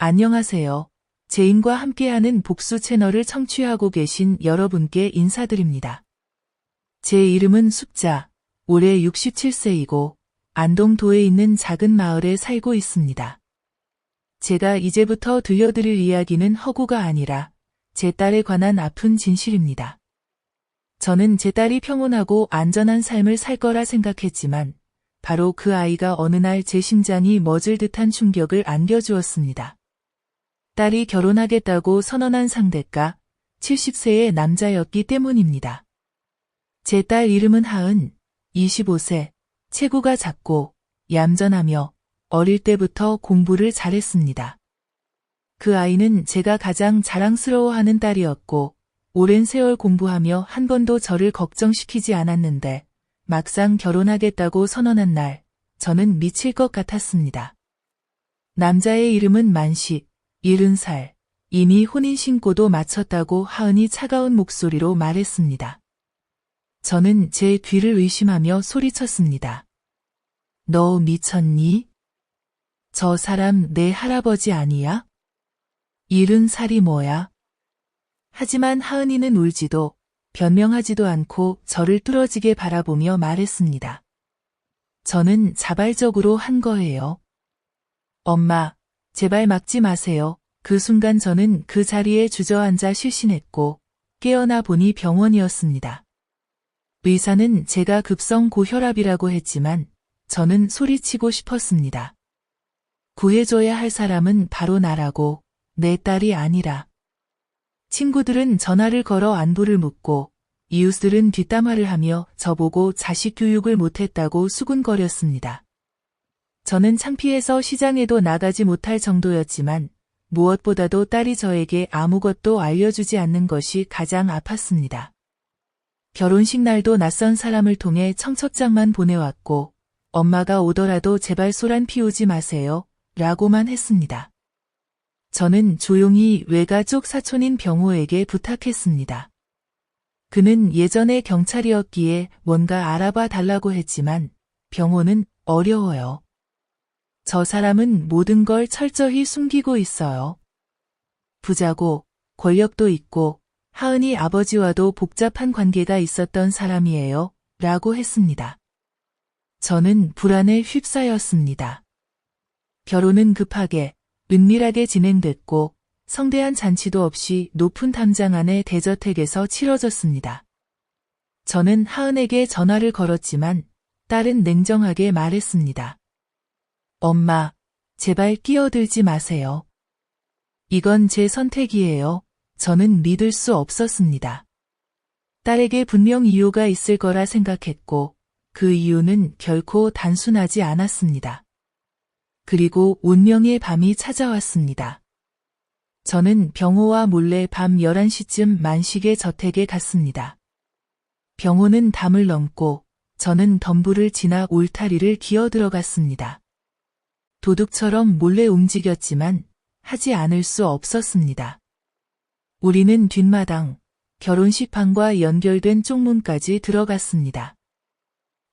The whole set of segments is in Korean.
안녕하세요. 제인과 함께하는 복수 채널을 청취하고 계신 여러분께 인사드립니다. 제 이름은 숫자, 올해 67세이고 안동도에 있는 작은 마을에 살고 있습니다. 제가 이제부터 들려드릴 이야기는 허구가 아니라 제 딸에 관한 아픈 진실입니다. 저는 제 딸이 평온하고 안전한 삶을 살 거라 생각했지만 바로 그 아이가 어느 날 제 심장이 멎을 듯한 충격을 안겨주었습니다. 딸이 결혼하겠다고 선언한 상대가 70세의 남자였기 때문입니다. 제 딸 이름은 하은, 25세, 체구가 작고 얌전하며 어릴 때부터 공부를 잘했습니다. 그 아이는 제가 가장 자랑스러워하는 딸이었고 오랜 세월 공부하며 한 번도 저를 걱정시키지 않았는데 막상 결혼하겠다고 선언한 날 저는 미칠 것 같았습니다. 남자의 이름은 만식, 70살, 이미 혼인신고도 마쳤다고 하은이 차가운 목소리로 말했습니다. 저는 제 귀를 의심하며 소리쳤습니다. 너 미쳤니? 저 사람 내 할아버지 아니야? 70살이 뭐야? 하지만 하은이는 울지도 변명하지도 않고 저를 뚫어지게 바라보며 말했습니다. 저는 자발적으로 한 거예요. 엄마, 제발 막지 마세요. 그 순간 저는 그 자리에 주저앉아 실신했고 깨어나 보니 병원이었습니다. 의사는 제가 급성 고혈압이라고 했지만 저는 소리치고 싶었습니다. 구해줘야 할 사람은 바로 나라고 내 딸이 아니라. 친구들은 전화를 걸어 안부를 묻고 이웃들은 뒷담화를 하며 저보고 자식 교육을 못했다고 수군거렸습니다. 저는 창피해서 시장에도 나가지 못할 정도였지만 무엇보다도 딸이 저에게 아무것도 알려주지 않는 것이 가장 아팠습니다. 결혼식 날도 낯선 사람을 통해 청첩장만 보내왔고 엄마가 오더라도 제발 소란 피우지 마세요 라고만 했습니다. 저는 조용히 외가족 사촌인 병호에게 부탁했습니다. 그는 예전에 경찰이었기에 뭔가 알아봐 달라고 했지만 병호는 어려워요. 저 사람은 모든 걸 철저히 숨기고 있어요. 부자고 권력도 있고 하은이 아버지와도 복잡한 관계가 있었던 사람이에요 라고 했습니다. 저는 불안에 휩싸였습니다. 결혼은 급하게 은밀하게 진행됐고 성대한 잔치도 없이 높은 담장 안의 대저택에서 치러졌습니다. 저는 하은에게 전화를 걸었지만 딸은 냉정하게 말했습니다. 엄마, 제발 끼어들지 마세요. 이건 제 선택이에요. 저는 믿을 수 없었습니다. 딸에게 분명 이유가 있을 거라 생각했고 그 이유는 결코 단순하지 않았습니다. 그리고 운명의 밤이 찾아왔습니다. 저는 병호와 몰래 밤 11시쯤 만식의 저택에 갔습니다. 병호는 담을 넘고 저는 덤불을 지나 울타리를 기어 들어갔습니다. 도둑처럼 몰래 움직였지만 하지 않을 수 없었습니다. 우리는 뒷마당, 결혼식 방과 연결된 쪽문까지 들어갔습니다.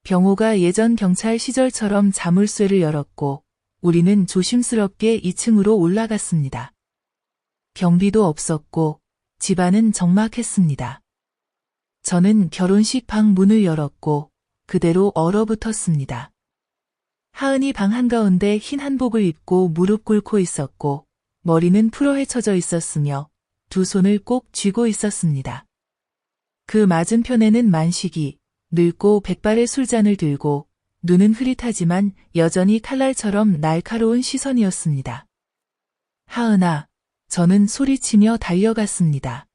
병호가 예전 경찰 시절처럼 자물쇠를 열었고 우리는 조심스럽게 2층으로 올라갔습니다. 경비도 없었고 집안은 적막했습니다. 저는 결혼식 방 문을 열었고 그대로 얼어붙었습니다. 하은이 방 한가운데 흰 한복을 입고 무릎 꿇고 있었고 머리는 풀어 헤쳐져 있었으며 두 손을 꼭 쥐고 있었습니다. 그 맞은편에는 만식이 늙고 백발의 술잔을 들고 눈은 흐릿하지만 여전히 칼날처럼 날카로운 시선이었습니다. 하은아, 저는 소리치며 달려갔습니다.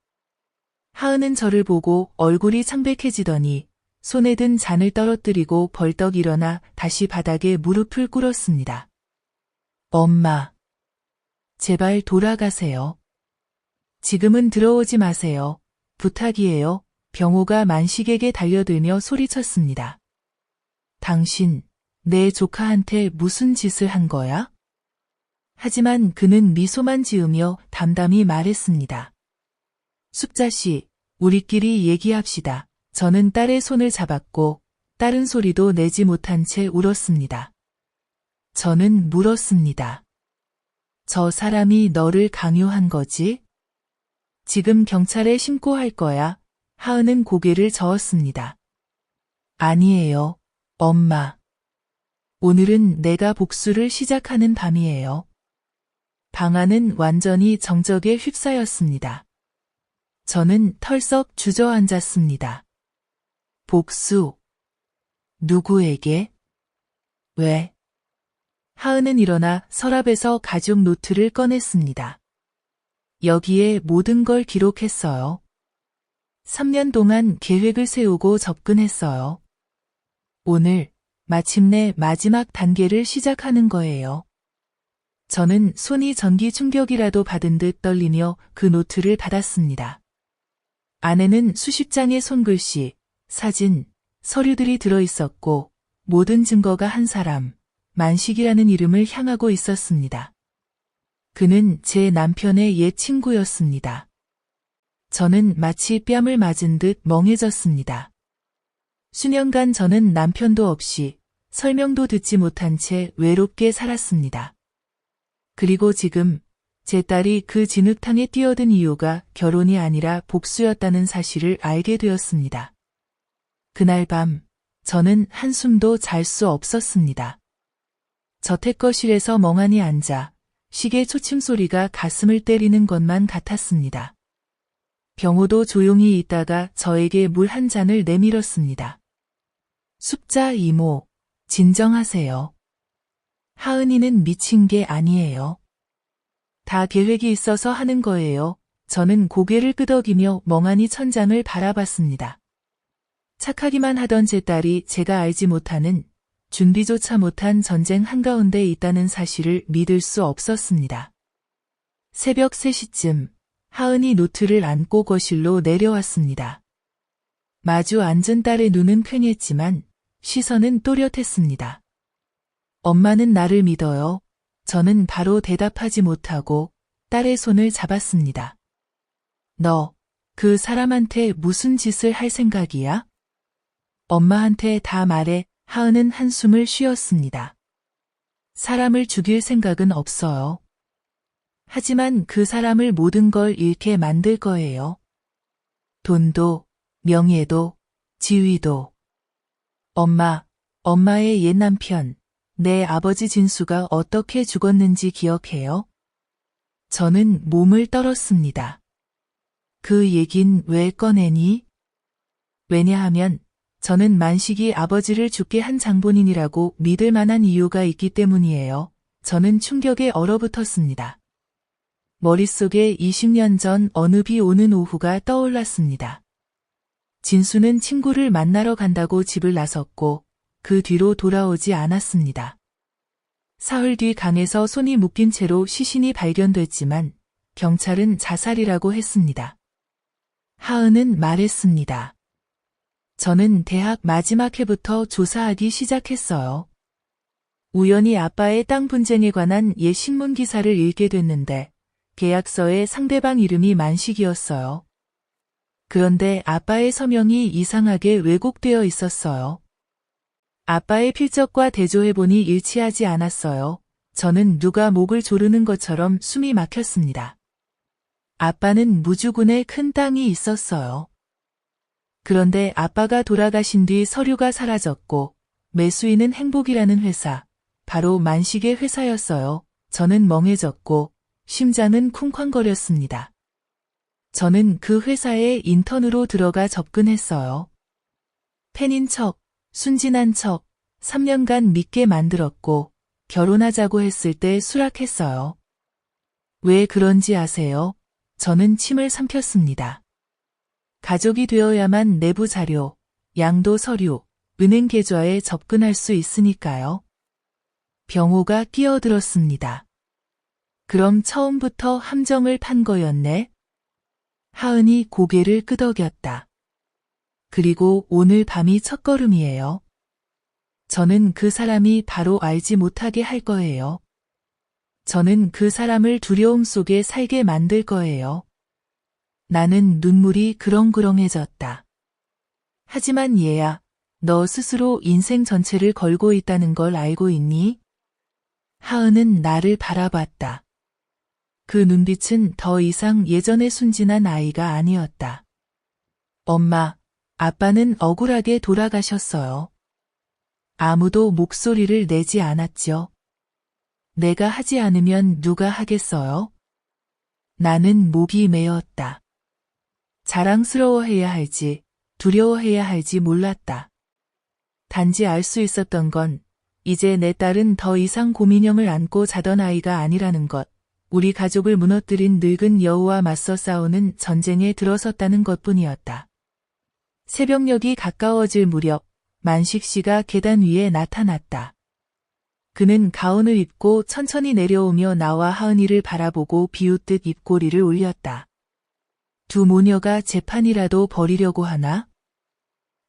하은은 저를 보고 얼굴이 창백해지더니 손에 든 잔을 떨어뜨리고 벌떡 일어나 다시 바닥에 무릎을 꿇었습니다. 엄마, 제발 돌아가세요. 지금은 들어오지 마세요. 부탁이에요. 병호가 만식에게 달려들며 소리쳤습니다. 당신, 내 조카한테 무슨 짓을 한 거야? 하지만 그는 미소만 지으며 담담히 말했습니다. 숫자씨, 우리끼리 얘기합시다. 저는 딸의 손을 잡았고 다른 소리도 내지 못한 채 울었습니다. 저는 물었습니다. 저 사람이 너를 강요한 거지? 지금 경찰에 신고할 거야. 하은은 고개를 저었습니다. 아니에요, 엄마. 오늘은 내가 복수를 시작하는 밤이에요. 방 안은 완전히 정적에 휩싸였습니다. 저는 털썩 주저앉았습니다. 복수. 누구에게? 왜? 하은은 일어나 서랍에서 가죽 노트를 꺼냈습니다. 여기에 모든 걸 기록했어요. 3년 동안 계획을 세우고 접근했어요. 오늘 마침내 마지막 단계를 시작하는 거예요. 저는 손이 전기 충격이라도 받은 듯 떨리며 그 노트를 받았습니다. 안에는 수십 장의 손글씨, 사진, 서류들이 들어있었고 모든 증거가 한 사람, 만식이라는 이름을 향하고 있었습니다. 그는 제 남편의 옛 친구였습니다. 저는 마치 뺨을 맞은 듯 멍해졌습니다. 수년간 저는 남편도 없이 설명도 듣지 못한 채 외롭게 살았습니다. 그리고 지금 제 딸이 그 진흙탕에 뛰어든 이유가 결혼이 아니라 복수였다는 사실을 알게 되었습니다. 그날 밤 저는 한숨도 잘 수 없었습니다. 저택거실에서 멍하니 앉아 시계 초침 소리가 가슴을 때리는 것만 같았습니다. 병호도 조용히 있다가 저에게 물 한 잔을 내밀었습니다. 숫자 이모, 진정하세요. 하은이는 미친 게 아니에요. 다 계획이 있어서 하는 거예요. 저는 고개를 끄덕이며 멍하니 천장을 바라봤습니다. 착하기만 하던 제 딸이 제가 알지 못하는 준비조차 못한 전쟁 한가운데 있다는 사실을 믿을 수 없었습니다. 새벽 3시쯤 하은이 노트를 안고 거실로 내려왔습니다. 마주 앉은 딸의 눈은 퀭했지만 시선은 또렷했습니다. 엄마는 나를 믿어요. 저는 바로 대답하지 못하고 딸의 손을 잡았습니다. 너, 그 사람한테 무슨 짓을 할 생각이야? 엄마한테 다 말해. 하은은 한숨을 쉬었습니다. 사람을 죽일 생각은 없어요. 하지만 그 사람을 모든 걸 잃게 만들 거예요. 돈도, 명예도, 지위도. 엄마의 옛 남편, 내 아버지 진수가 어떻게 죽었는지 기억해요? 저는 몸을 떨었습니다. 그 얘긴 왜 꺼내니? 왜냐하면 저는 만식이 아버지를 죽게 한 장본인이라고 믿을 만한 이유가 있기 때문이에요. 저는 충격에 얼어붙었습니다. 머릿속에 20년 전 어느 비 오는 오후가 떠올랐습니다. 진수는 친구를 만나러 간다고 집을 나섰고 그 뒤로 돌아오지 않았습니다. 사흘 뒤 강에서 손이 묶인 채로 시신이 발견됐지만 경찰은 자살이라고 했습니다. 하은은 말했습니다. 저는 대학 마지막 해부터 조사하기 시작했어요. 우연히 아빠의 땅 분쟁에 관한 옛 신문 기사를 읽게 됐는데 계약서에 상대방 이름이 만식이었어요. 그런데 아빠의 서명이 이상하게 왜곡되어 있었어요. 아빠의 필적과 대조해보니 일치하지 않았어요. 저는 누가 목을 조르는 것처럼 숨이 막혔습니다. 아빠는 무주군에 큰 땅이 있었어요. 그런데 아빠가 돌아가신 뒤 서류가 사라졌고 매수인은 행복이라는 회사, 바로 만식의 회사였어요. 저는 멍해졌고 심장은 쿵쾅거렸습니다. 저는 그 회사에 인턴으로 들어가 접근했어요. 팬인 척, 순진한 척, 3년간 믿게 만들었고 결혼하자고 했을 때 수락했어요. 왜 그런지 아세요? 저는 침을 삼켰습니다. 가족이 되어야만 내부 자료, 양도 서류, 은행 계좌에 접근할 수 있으니까요. 병호가 끼어들었습니다. 그럼 처음부터 함정을 판 거였네? 하은이 고개를 끄덕였다. 그리고 오늘 밤이 첫걸음이에요. 저는 그 사람이 바로 알지 못하게 할 거예요. 저는 그 사람을 두려움 속에 살게 만들 거예요. 나는 눈물이 그렁그렁해졌다. 하지만 얘야, 너 스스로 인생 전체를 걸고 있다는 걸 알고 있니? 하은은 나를 바라봤다. 그 눈빛은 더 이상 예전의 순진한 아이가 아니었다. 엄마, 아빠는 억울하게 돌아가셨어요. 아무도 목소리를 내지 않았죠. 내가 하지 않으면 누가 하겠어요? 나는 목이 메었다. 자랑스러워해야 할지, 두려워해야 할지 몰랐다. 단지 알 수 있었던 건 이제 내 딸은 더 이상 곰인형을 안고 자던 아이가 아니라는 것, 우리 가족을 무너뜨린 늙은 여우와 맞서 싸우는 전쟁에 들어섰다는 것뿐이었다. 새벽녘이 가까워질 무렵 만식 씨가 계단 위에 나타났다. 그는 가운을 입고 천천히 내려오며 나와 하은이를 바라보고 비웃듯 입꼬리를 올렸다. 두 모녀가 재판이라도 벌이려고 하나?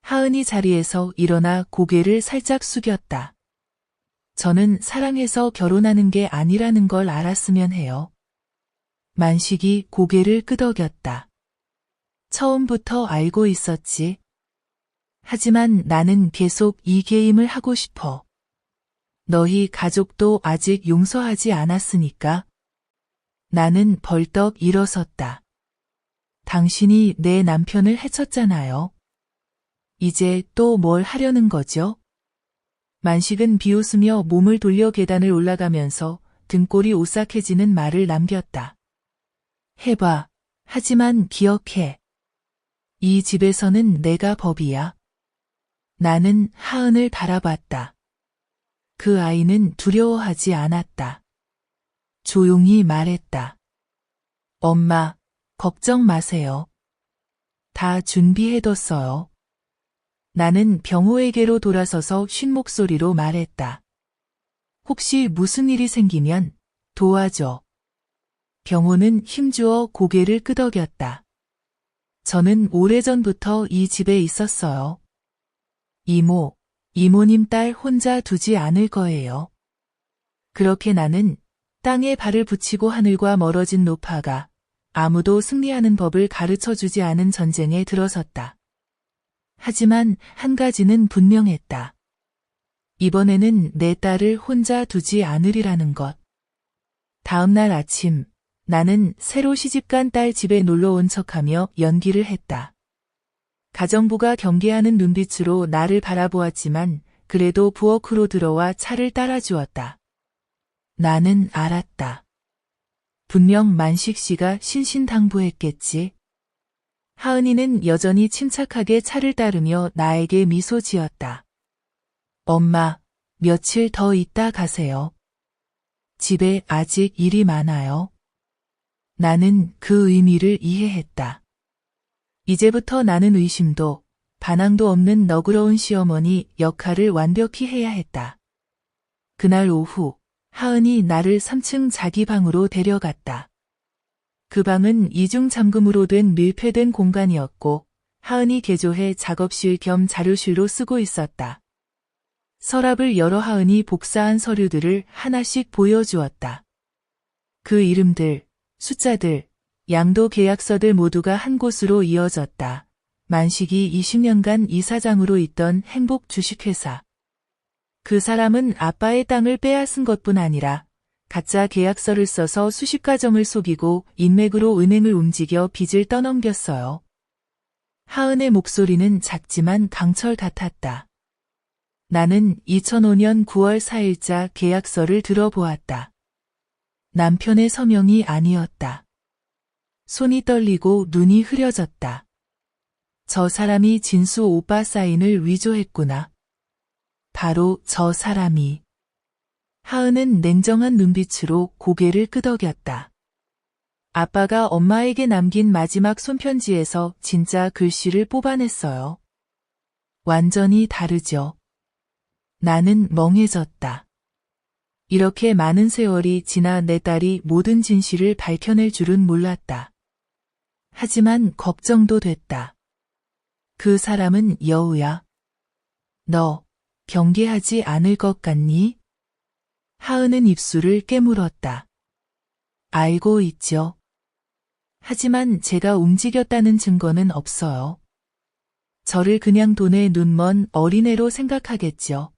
하은이 자리에서 일어나 고개를 살짝 숙였다. 저는 사랑해서 결혼하는 게 아니라는 걸 알았으면 해요. 만식이 고개를 끄덕였다. 처음부터 알고 있었지. 하지만 나는 계속 이 게임을 하고 싶어. 너희 가족도 아직 용서하지 않았으니까. 나는 벌떡 일어섰다. 당신이 내 남편을 해쳤잖아요. 이제 또 뭘 하려는 거죠? 만식은 비웃으며 몸을 돌려 계단을 올라가면서 등골이 오싹해지는 말을 남겼다. 해봐. 하지만 기억해. 이 집에서는 내가 법이야. 나는 하은을 바라봤다. 그 아이는 두려워하지 않았다. 조용히 말했다. 엄마, 걱정 마세요. 다 준비해뒀어요. 나는 병호에게로 돌아서서 쉰 목소리로 말했다. 혹시 무슨 일이 생기면 도와줘. 병호는 힘주어 고개를 끄덕였다. 저는 오래전부터 이 집에 있었어요. 이모, 이모님 딸 혼자 두지 않을 거예요. 그렇게 나는 땅에 발을 붙이고 하늘과 멀어진 노파가 아무도 승리하는 법을 가르쳐주지 않은 전쟁에 들어섰다. 하지만 한 가지는 분명했다. 이번에는 내 딸을 혼자 두지 않으리라는 것. 다음 날 아침, 나는 새로 시집간 딸 집에 놀러 온 척하며 연기를 했다. 가정부가 경계하는 눈빛으로 나를 바라보았지만 그래도 부엌으로 들어와 차를 따라주었다. 나는 알았다. 분명 만식 씨가 신신당부했겠지. 하은이는 여전히 침착하게 차를 따르며 나에게 미소 지었다. 엄마, 며칠 더 있다 가세요. 집에 아직 일이 많아요. 나는 그 의미를 이해했다. 이제부터 나는 의심도 반항도 없는 너그러운 시어머니 역할을 완벽히 해야 했다. 그날 오후, 하은이 나를 3층 자기 방으로 데려갔다. 그 방은 이중 잠금으로 된 밀폐된 공간이었고 하은이 개조해 작업실 겸 자료실로 쓰고 있었다. 서랍을 열어 하은이 복사한 서류들을 하나씩 보여주었다. 그 이름들, 숫자들, 양도 계약서들 모두가 한 곳으로 이어졌다. 만식이 20년간 이사장으로 있던 행복 주식회사. 그 사람은 아빠의 땅을 빼앗은 것뿐 아니라 가짜 계약서를 써서 수십 가정을 속이고 인맥으로 은행을 움직여 빚을 떠넘겼어요. 하은의 목소리는 작지만 강철 같았다. 나는 2005년 9월 4일자 계약서를 들어보았다. 남편의 서명이 아니었다. 손이 떨리고 눈이 흐려졌다. 저 사람이 진수 오빠 사인을 위조했구나. 바로 저 사람이. 하은은 냉정한 눈빛으로 고개를 끄덕였다. 아빠가 엄마에게 남긴 마지막 손편지에서 진짜 글씨를 뽑아냈어요. 완전히 다르죠. 나는 멍해졌다. 이렇게 많은 세월이 지나 내 딸이 모든 진실을 밝혀낼 줄은 몰랐다. 하지만 걱정도 됐다. 그 사람은 여우야. 너 경계하지 않을 것 같니? 하은은 입술을 깨물었다. 알고 있죠. 하지만 제가 움직였다는 증거는 없어요. 저를 그냥 돈에 눈먼 어린애로 생각하겠죠.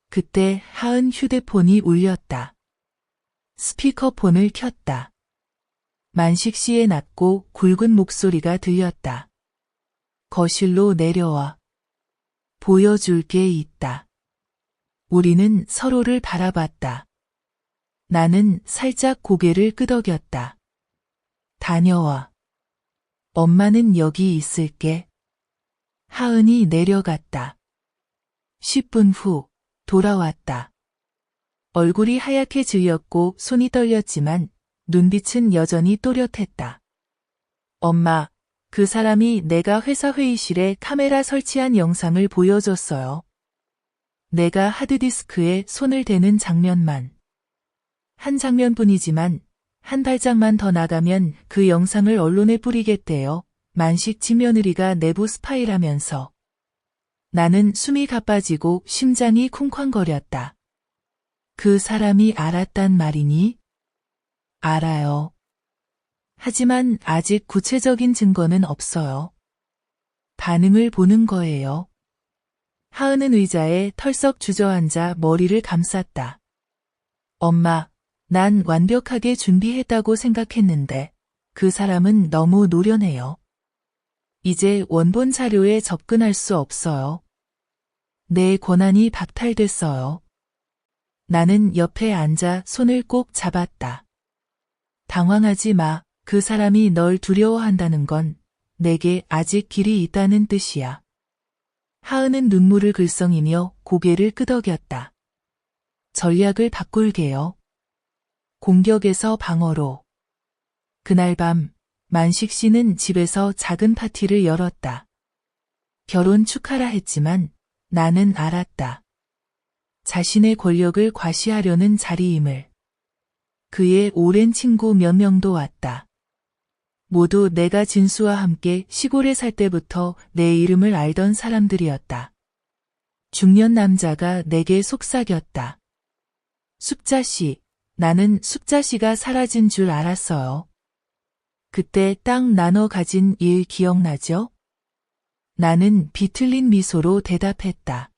그때 하은 휴대폰이 울렸다. 스피커폰을 켰다. 만식 씨의 낮고 굵은 목소리가 들렸다. 거실로 내려와. 보여줄 게 있다. 우리는 서로를 바라봤다. 나는 살짝 고개를 끄덕였다. 다녀와. 엄마는 여기 있을게. 하은이 내려갔다. 10분 후 돌아왔다. 얼굴이 하얗게 질렸고 손이 떨렸지만 눈빛은 여전히 또렷했다. 엄마, 그 사람이 내가 회사 회의실에 카메라 설치한 영상을 보여줬어요. 내가 하드디스크에 손을 대는 장면만. 한 장면뿐이지만 한 발짝만 더 나가면 그 영상을 언론에 뿌리겠대요. 만식 지며느리가 내부 스파이라면서. 나는 숨이 가빠지고 심장이 쿵쾅거렸다. 그 사람이 알았단 말이니? 알아요. 하지만 아직 구체적인 증거는 없어요. 반응을 보는 거예요. 하은은 의자에 털썩 주저앉아 머리를 감쌌다. 엄마, 난 완벽하게 준비했다고 생각했는데 그 사람은 너무 노련해요. 이제 원본 자료에 접근할 수 없어요. 내 권한이 박탈됐어요. 나는 옆에 앉아 손을 꼭 잡았다. 당황하지 마. 그 사람이 널 두려워한다는 건 내게 아직 길이 있다는 뜻이야. 하은은 눈물을 글썽이며 고개를 끄덕였다. 전략을 바꿀게요. 공격에서 방어로. 그날 밤 만식 씨는 집에서 작은 파티를 열었다. 결혼 축하라 했지만 나는 알았다. 자신의 권력을 과시하려는 자리임을. 그의 오랜 친구 몇 명도 왔다. 모두 내가 진수와 함께 시골에 살 때부터 내 이름을 알던 사람들이었다. 중년 남자가 내게 속삭였다. 숙자씨, 나는 숙자씨가 사라진 줄 알았어요. 그때 땅 나눠 가진 일 기억나죠? 나는 비틀린 미소로 대답했다.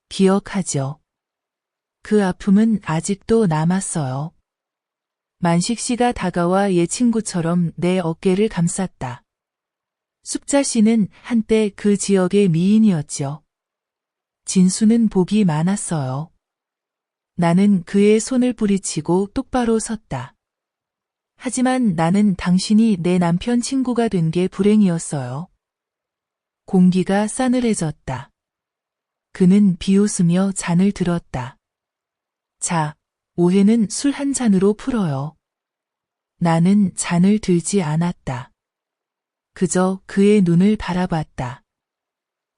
기억하죠. 그 아픔은 아직도 남았어요. 만식 씨가 다가와 옛 친구처럼 내 어깨를 감쌌다. 숙자 씨는 한때 그 지역의 미인이었죠. 진수는 복이 많았어요. 나는 그의 손을 뿌리치고 똑바로 섰다. 하지만 나는 당신이 내 남편 친구가 된 게 불행이었어요. 공기가 싸늘해졌다. 그는 비웃으며 잔을 들었다. 자, 오해는 술 한 잔으로 풀어요. 나는 잔을 들지 않았다. 그저 그의 눈을 바라봤다.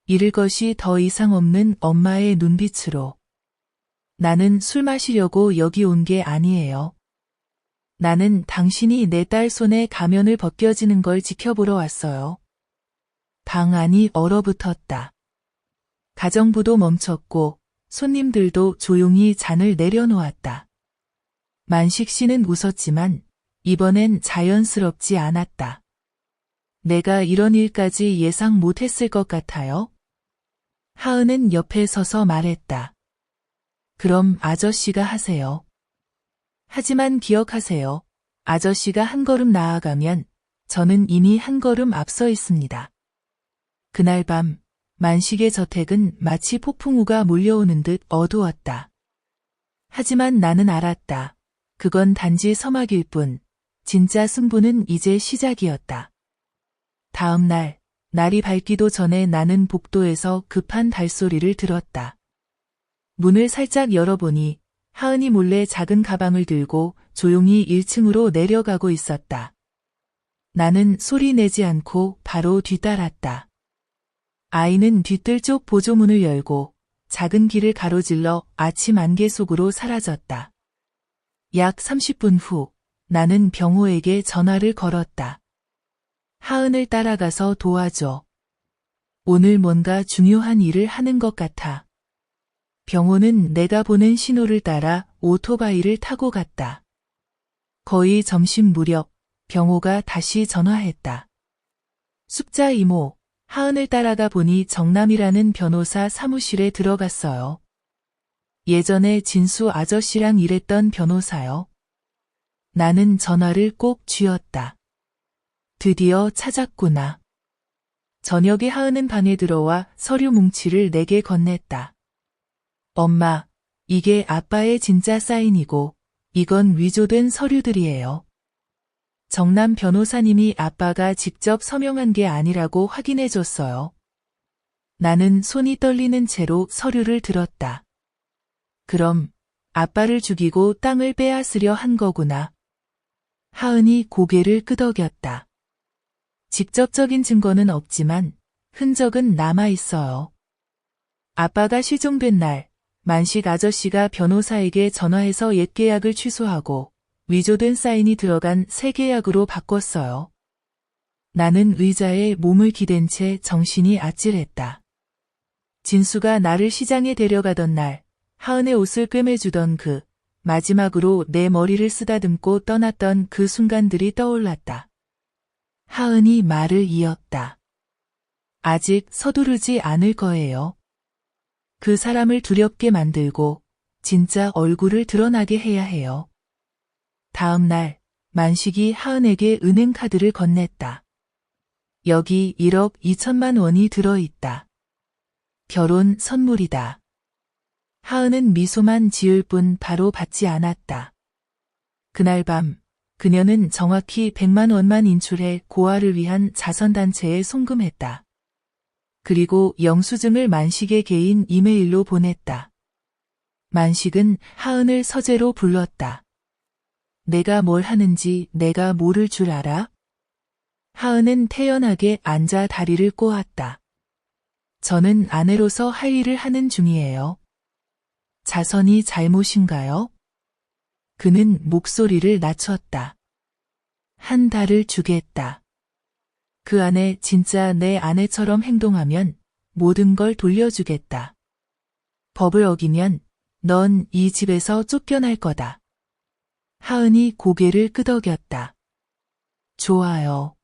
잃을 것이 더 이상 없는 엄마의 눈빛으로. 나는 술 마시려고 여기 온 게 아니에요. 나는 당신이 내 딸 손에 가면을 벗겨지는 걸 지켜보러 왔어요. 방 안이 얼어붙었다. 가정부도 멈췄고 손님들도 조용히 잔을 내려놓았다. 만식 씨는 웃었지만 이번엔 자연스럽지 않았다. 내가 이런 일까지 예상 못했을 것 같아요. 하은은 옆에 서서 말했다. 그럼 아저씨가 하세요. 하지만 기억하세요. 아저씨가 한 걸음 나아가면 저는 이미 한 걸음 앞서 있습니다. 그날 밤 만식의 저택은 마치 폭풍우가 몰려오는 듯 어두웠다. 하지만 나는 알았다. 그건 단지 서막일 뿐, 진짜 승부는 이제 시작이었다. 다음 날, 날이 밝기도 전에 나는 복도에서 급한 발소리를 들었다. 문을 살짝 열어보니 하은이 몰래 작은 가방을 들고 조용히 1층으로 내려가고 있었다. 나는 소리 내지 않고 바로 뒤따랐다. 아이는 뒤뜰 쪽 보조문을 열고 작은 길을 가로질러 아침 안개 속으로 사라졌다. 약 30분 후 나는 병호에게 전화를 걸었다. 하은을 따라가서 도와줘. 오늘 뭔가 중요한 일을 하는 것 같아. 병호는 내가 보낸 신호를 따라 오토바이를 타고 갔다. 거의 점심 무렵 병호가 다시 전화했다. 숙자 이모, 하은을 따라가 보니 정남이라는 변호사 사무실에 들어갔어요. 예전에 진수 아저씨랑 일했던 변호사요. 나는 전화를 꼭 쥐었다. 드디어 찾았구나. 저녁에 하은은 방에 들어와 서류 뭉치를 내게 건넸다. 엄마, 이게 아빠의 진짜 사인이고 이건 위조된 서류들이에요. 정남 변호사님이 아빠가 직접 서명한 게 아니라고 확인해 줬어요. 나는 손이 떨리는 채로 서류를 들었다. 그럼 아빠를 죽이고 땅을 빼앗으려 한 거구나. 하은이 고개를 끄덕였다. 직접적인 증거는 없지만 흔적은 남아 있어요. 아빠가 실종된 날, 만식 아저씨가 변호사에게 전화해서 옛 계약을 취소하고 위조된 사인이 들어간 새 계약으로 바꿨어요. 나는 의자에 몸을 기댄 채 정신이 아찔했다. 진수가 나를 시장에 데려가던 날, 하은의 옷을 꿰매주던 마지막으로 내 머리를 쓰다듬고 떠났던 그 순간들이 떠올랐다. 하은이 말을 이었다. 아직 서두르지 않을 거예요. 그 사람을 두렵게 만들고 진짜 얼굴을 드러나게 해야 해요. 다음 날 만식이 하은에게 은행 카드를 건넸다. 여기 1억 2천만 원이 들어있다. 결혼 선물이다. 하은은 미소만 지을 뿐 바로 받지 않았다. 그날 밤 그녀는 정확히 100만 원만 인출해 고아를 위한 자선단체에 송금했다. 그리고 영수증을 만식의 개인 이메일로 보냈다. 만식은 하은을 서재로 불렀다. 내가 뭘 하는지 내가 모를 줄 알아? 하은은 태연하게 앉아 다리를 꼬았다. 저는 아내로서 할 일을 하는 중이에요. 자선이 잘못인가요? 그는 목소리를 낮췄다. 한 달을 주겠다. 그 안에 진짜 내 아내처럼 행동하면 모든 걸 돌려주겠다. 법을 어기면 넌 이 집에서 쫓겨날 거다. 하은이 고개를 끄덕였다. 좋아요.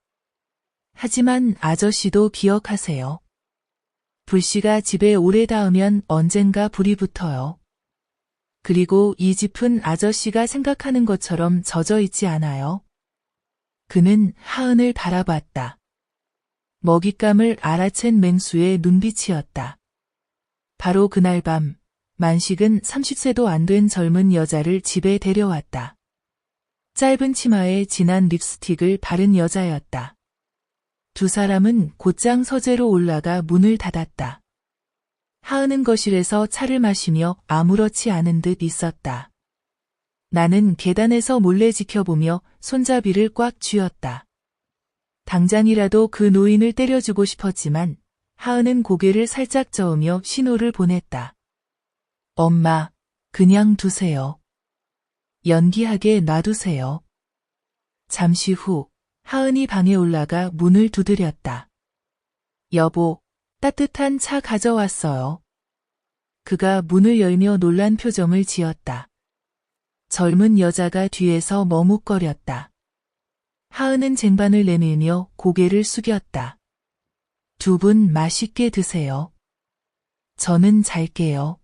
하지만 아저씨도 기억하세요. 불씨가 집에 오래 닿으면 언젠가 불이 붙어요. 그리고 이 집은 아저씨가 생각하는 것처럼 젖어 있지 않아요. 그는 하은을 바라봤다. 먹잇감을 알아챈 맹수의 눈빛이었다. 바로 그날 밤, 만식은 30세도 안 된 젊은 여자를 집에 데려왔다. 짧은 치마에 진한 립스틱을 바른 여자였다. 두 사람은 곧장 서재로 올라가 문을 닫았다. 하은은 거실에서 차를 마시며 아무렇지 않은 듯 있었다. 나는 계단에서 몰래 지켜보며 손잡이를 꽉 쥐었다. 당장이라도 그 노인을 때려주고 싶었지만 하은은 고개를 살짝 저으며 신호를 보냈다. 엄마, 그냥 두세요. 연기하게 놔두세요. 잠시 후 하은이 방에 올라가 문을 두드렸다. 여보, 따뜻한 차 가져왔어요. 그가 문을 열며 놀란 표정을 지었다. 젊은 여자가 뒤에서 머뭇거렸다. 하은은 쟁반을 내밀며 고개를 숙였다. 두 분 맛있게 드세요. 저는 잘게요.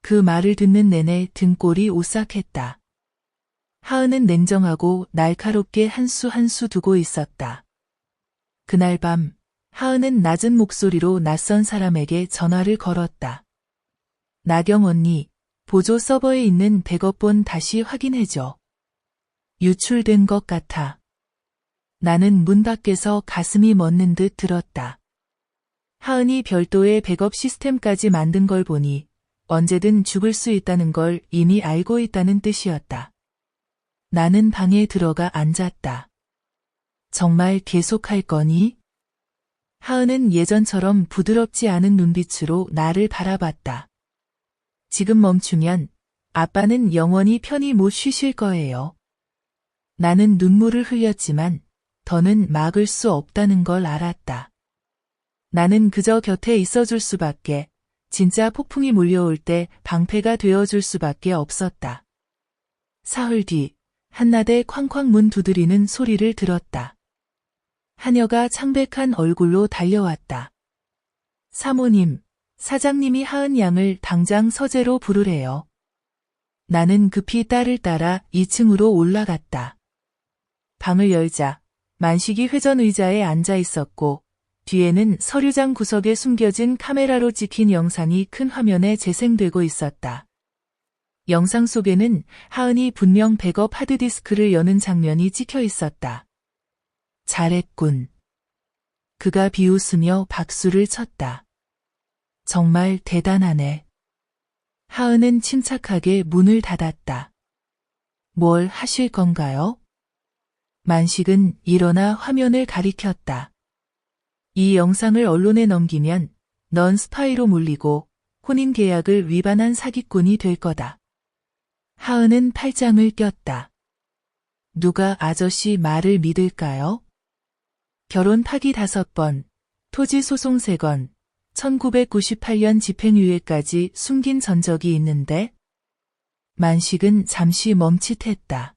그 말을 듣는 내내 등골이 오싹했다. 하은은 냉정하고 날카롭게 한 수 한 수 두고 있었다. 그날 밤 하은은 낮은 목소리로 낯선 사람에게 전화를 걸었다. 나경 언니, 보조 서버에 있는 백업본 다시 확인해줘. 유출된 것 같아. 나는 문 밖에서 가슴이 멎는 듯 들었다. 하은이 별도의 백업 시스템까지 만든 걸 보니 언제든 죽을 수 있다는 걸 이미 알고 있다는 뜻이었다. 나는 방에 들어가 앉았다. 정말 계속할 거니? 하은은 예전처럼 부드럽지 않은 눈빛으로 나를 바라봤다. 지금 멈추면 아빠는 영원히 편히 못 쉬실 거예요. 나는 눈물을 흘렸지만 더는 막을 수 없다는 걸 알았다. 나는 그저 곁에 있어줄 수밖에, 진짜 폭풍이 몰려올 때 방패가 되어줄 수밖에 없었다. 사흘 뒤, 한낮에 쾅쾅 문 두드리는 소리를 들었다. 하녀가 창백한 얼굴로 달려왔다. 사모님, 사장님이 하은 양을 당장 서재로 부르래요. 나는 급히 딸을 따라 2층으로 올라갔다. 방을 열자 만식이 회전 의자에 앉아 있었고 뒤에는 서류장 구석에 숨겨진 카메라로 찍힌 영상이 큰 화면에 재생되고 있었다. 영상 속에는 하은이 분명 백업 하드디스크를 여는 장면이 찍혀 있었다. 잘했군. 그가 비웃으며 박수를 쳤다. 정말 대단하네. 하은은 침착하게 문을 닫았다. 뭘 하실 건가요? 만식은 일어나 화면을 가리켰다. 이 영상을 언론에 넘기면 넌 스파이로 몰리고 혼인 계약을 위반한 사기꾼이 될 거다. 하은은 팔짱을 꼈다. 누가 아저씨 말을 믿을까요? 결혼 파기 5번, 토지 소송 3건, 1998년 집행유예까지 숨긴 전적이 있는데? 만식은 잠시 멈칫했다.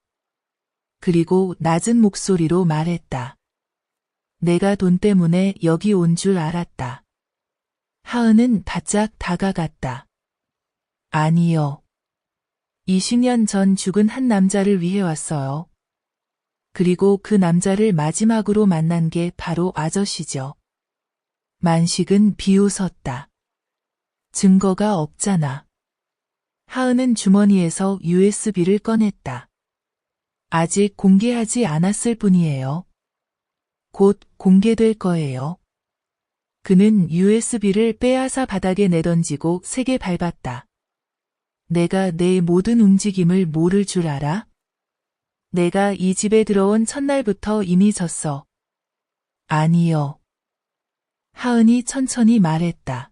그리고 낮은 목소리로 말했다. 내가 돈 때문에 여기 온 줄 알았다. 하은은 바짝 다가갔다. 아니요. 20년 전 죽은 한 남자를 위해 왔어요. 그리고 그 남자를 마지막으로 만난 게 바로 아저씨죠. 만식은 비웃었다. 증거가 없잖아. 하은은 주머니에서 USB를 꺼냈다. 아직 공개하지 않았을 뿐이에요. 곧 공개될 거예요. 그는 USB를 빼앗아 바닥에 내던지고 세게 밟았다. 내가 내 모든 움직임을 모를 줄 알아? 내가 이 집에 들어온 첫날부터 이미 졌어. 아니요. 하은이 천천히 말했다.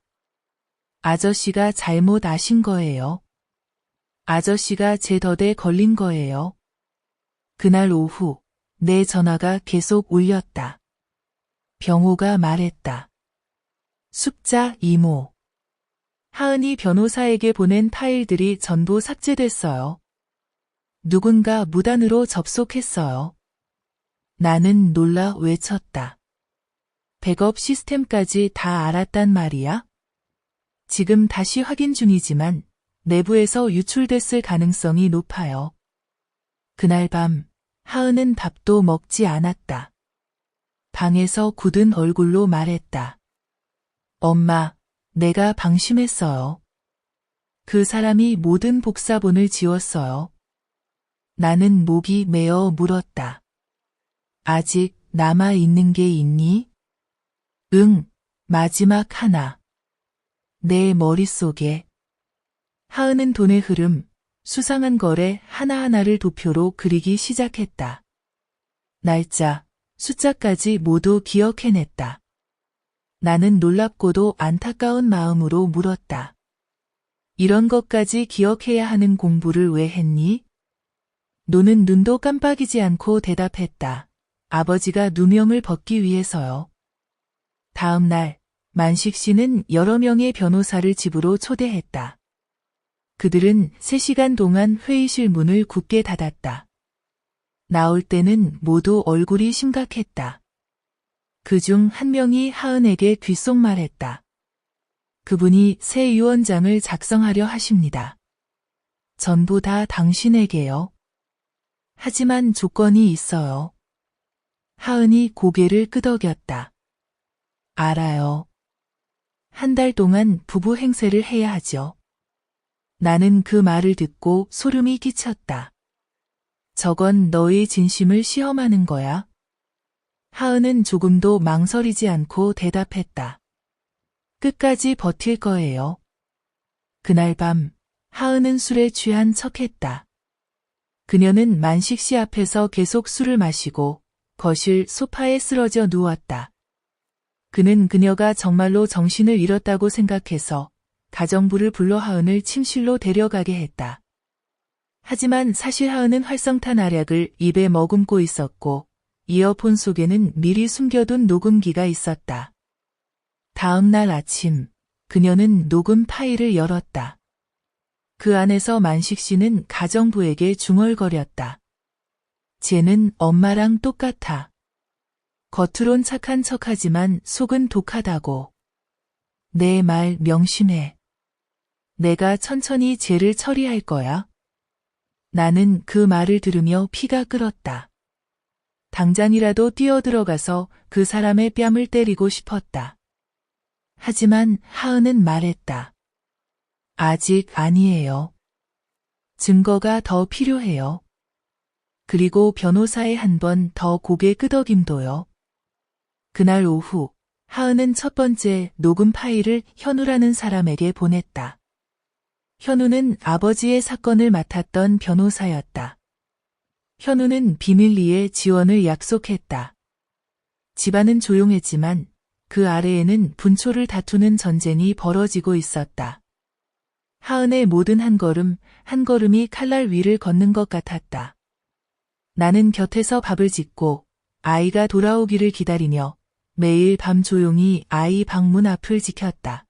아저씨가 잘못 아신 거예요. 아저씨가 제 덫에 걸린 거예요. 그날 오후 내 전화가 계속 울렸다. 병호가 말했다. 숙자 이모. 하은이 변호사에게 보낸 파일들이 전부 삭제됐어요. 누군가 무단으로 접속했어요. 나는 놀라 외쳤다. 백업 시스템까지 다 알았단 말이야? 지금 다시 확인 중이지만 내부에서 유출됐을 가능성이 높아요. 그날 밤 하은은 밥도 먹지 않았다. 방에서 굳은 얼굴로 말했다. 엄마, 내가 방심했어요. 그 사람이 모든 복사본을 지웠어요. 나는 목이 메어 물었다. 아직 남아 있는 게 있니? 응, 마지막 하나. 내 머릿속에. 하은은 돈의 흐름, 수상한 거래 하나하나를 도표로 그리기 시작했다. 날짜, 숫자까지 모두 기억해냈다. 나는 놀랍고도 안타까운 마음으로 물었다. 이런 것까지 기억해야 하는 공부를 왜 했니? 노는 눈도 깜빡이지 않고 대답했다. 아버지가 누명을 벗기 위해서요. 다음 날 만식 씨는 여러 명의 변호사를 집으로 초대했다. 그들은 3시간 동안 회의실 문을 굳게 닫았다. 나올 때는 모두 얼굴이 심각했다. 그중 한 명이 하은에게 귓속말했다. 그분이 새 유언장을 작성하려 하십니다. 전부 다 당신에게요. 하지만 조건이 있어요. 하은이 고개를 끄덕였다. 알아요. 한 달 동안 부부 행세를 해야 하죠. 나는 그 말을 듣고 소름이 끼쳤다. 저건 너의 진심을 시험하는 거야? 하은은 조금도 망설이지 않고 대답했다. 끝까지 버틸 거예요. 그날 밤 하은은 술에 취한 척했다. 그녀는 만식 씨 앞에서 계속 술을 마시고 거실 소파에 쓰러져 누웠다. 그는 그녀가 정말로 정신을 잃었다고 생각해서 가정부를 불러 하은을 침실로 데려가게 했다. 하지만 사실 하은은 활성탄 알약을 입에 머금고 있었고 이어폰 속에는 미리 숨겨둔 녹음기가 있었다. 다음 날 아침 그녀는 녹음 파일을 열었다. 그 안에서 만식 씨는 가정부에게 중얼거렸다. 쟤는 엄마랑 똑같아. 겉으론 착한 척하지만 속은 독하다고. 내 말 명심해. 내가 천천히 쟤를 처리할 거야. 나는 그 말을 들으며 피가 끓었다. 당장이라도 뛰어들어가서 그 사람의 뺨을 때리고 싶었다. 하지만 하은은 말했다. 아직 아니에요. 증거가 더 필요해요. 그리고 변호사에 한 번 더 고개 끄덕임도요. 그날 오후 하은은 첫 번째 녹음 파일을 현우라는 사람에게 보냈다. 현우는 아버지의 사건을 맡았던 변호사였다. 현우는 비밀리에 지원을 약속했다. 집안은 조용했지만 그 아래에는 분초를 다투는 전쟁이 벌어지고 있었다. 하은의 모든 한 걸음, 한 걸음이 칼날 위를 걷는 것 같았다. 나는 곁에서 밥을 짓고 아이가 돌아오기를 기다리며 매일 밤 조용히 아이 방문 앞을 지켰다.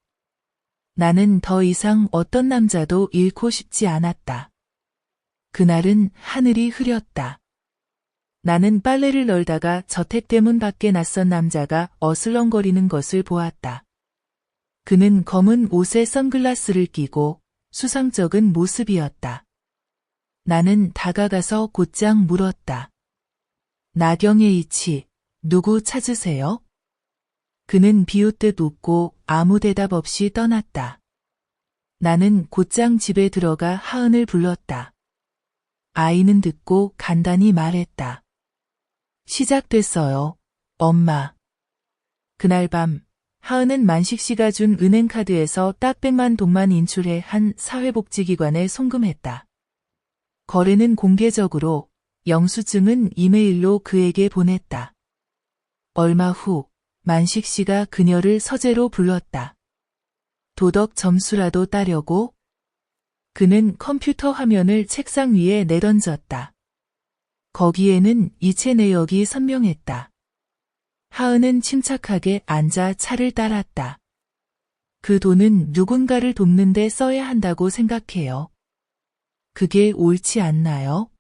나는 더 이상 어떤 남자도 잃고 싶지 않았다. 그날은 하늘이 흐렸다. 나는 빨래를 널다가 저택대문 밖에 낯선 남자가 어슬렁거리는 것을 보았다. 그는 검은 옷에 선글라스를 끼고 수상쩍은 모습이었다. 나는 다가가서 곧장 물었다. 나경의 이치, 누구 찾으세요? 그는 비웃듯 웃고 아무 대답 없이 떠났다. 나는 곧장 집에 들어가 하은을 불렀다. 아이는 듣고 간단히 말했다. 시작됐어요, 엄마. 그날 밤 하은은 만식 씨가 준 은행카드에서 딱 100만 동만 인출해 한 사회복지기관에 송금했다. 거래는 공개적으로, 영수증은 이메일로 그에게 보냈다. 얼마 후 만식 씨가 그녀를 서재로 불렀다. 도덕 점수라도 따려고? 그는 컴퓨터 화면을 책상 위에 내던졌다. 거기에는 이체 내역이 선명했다. 하은은 침착하게 앉아 차를 따랐다. 그 돈은 누군가를 돕는 데 써야 한다고 생각해요. 그게 옳지 않나요?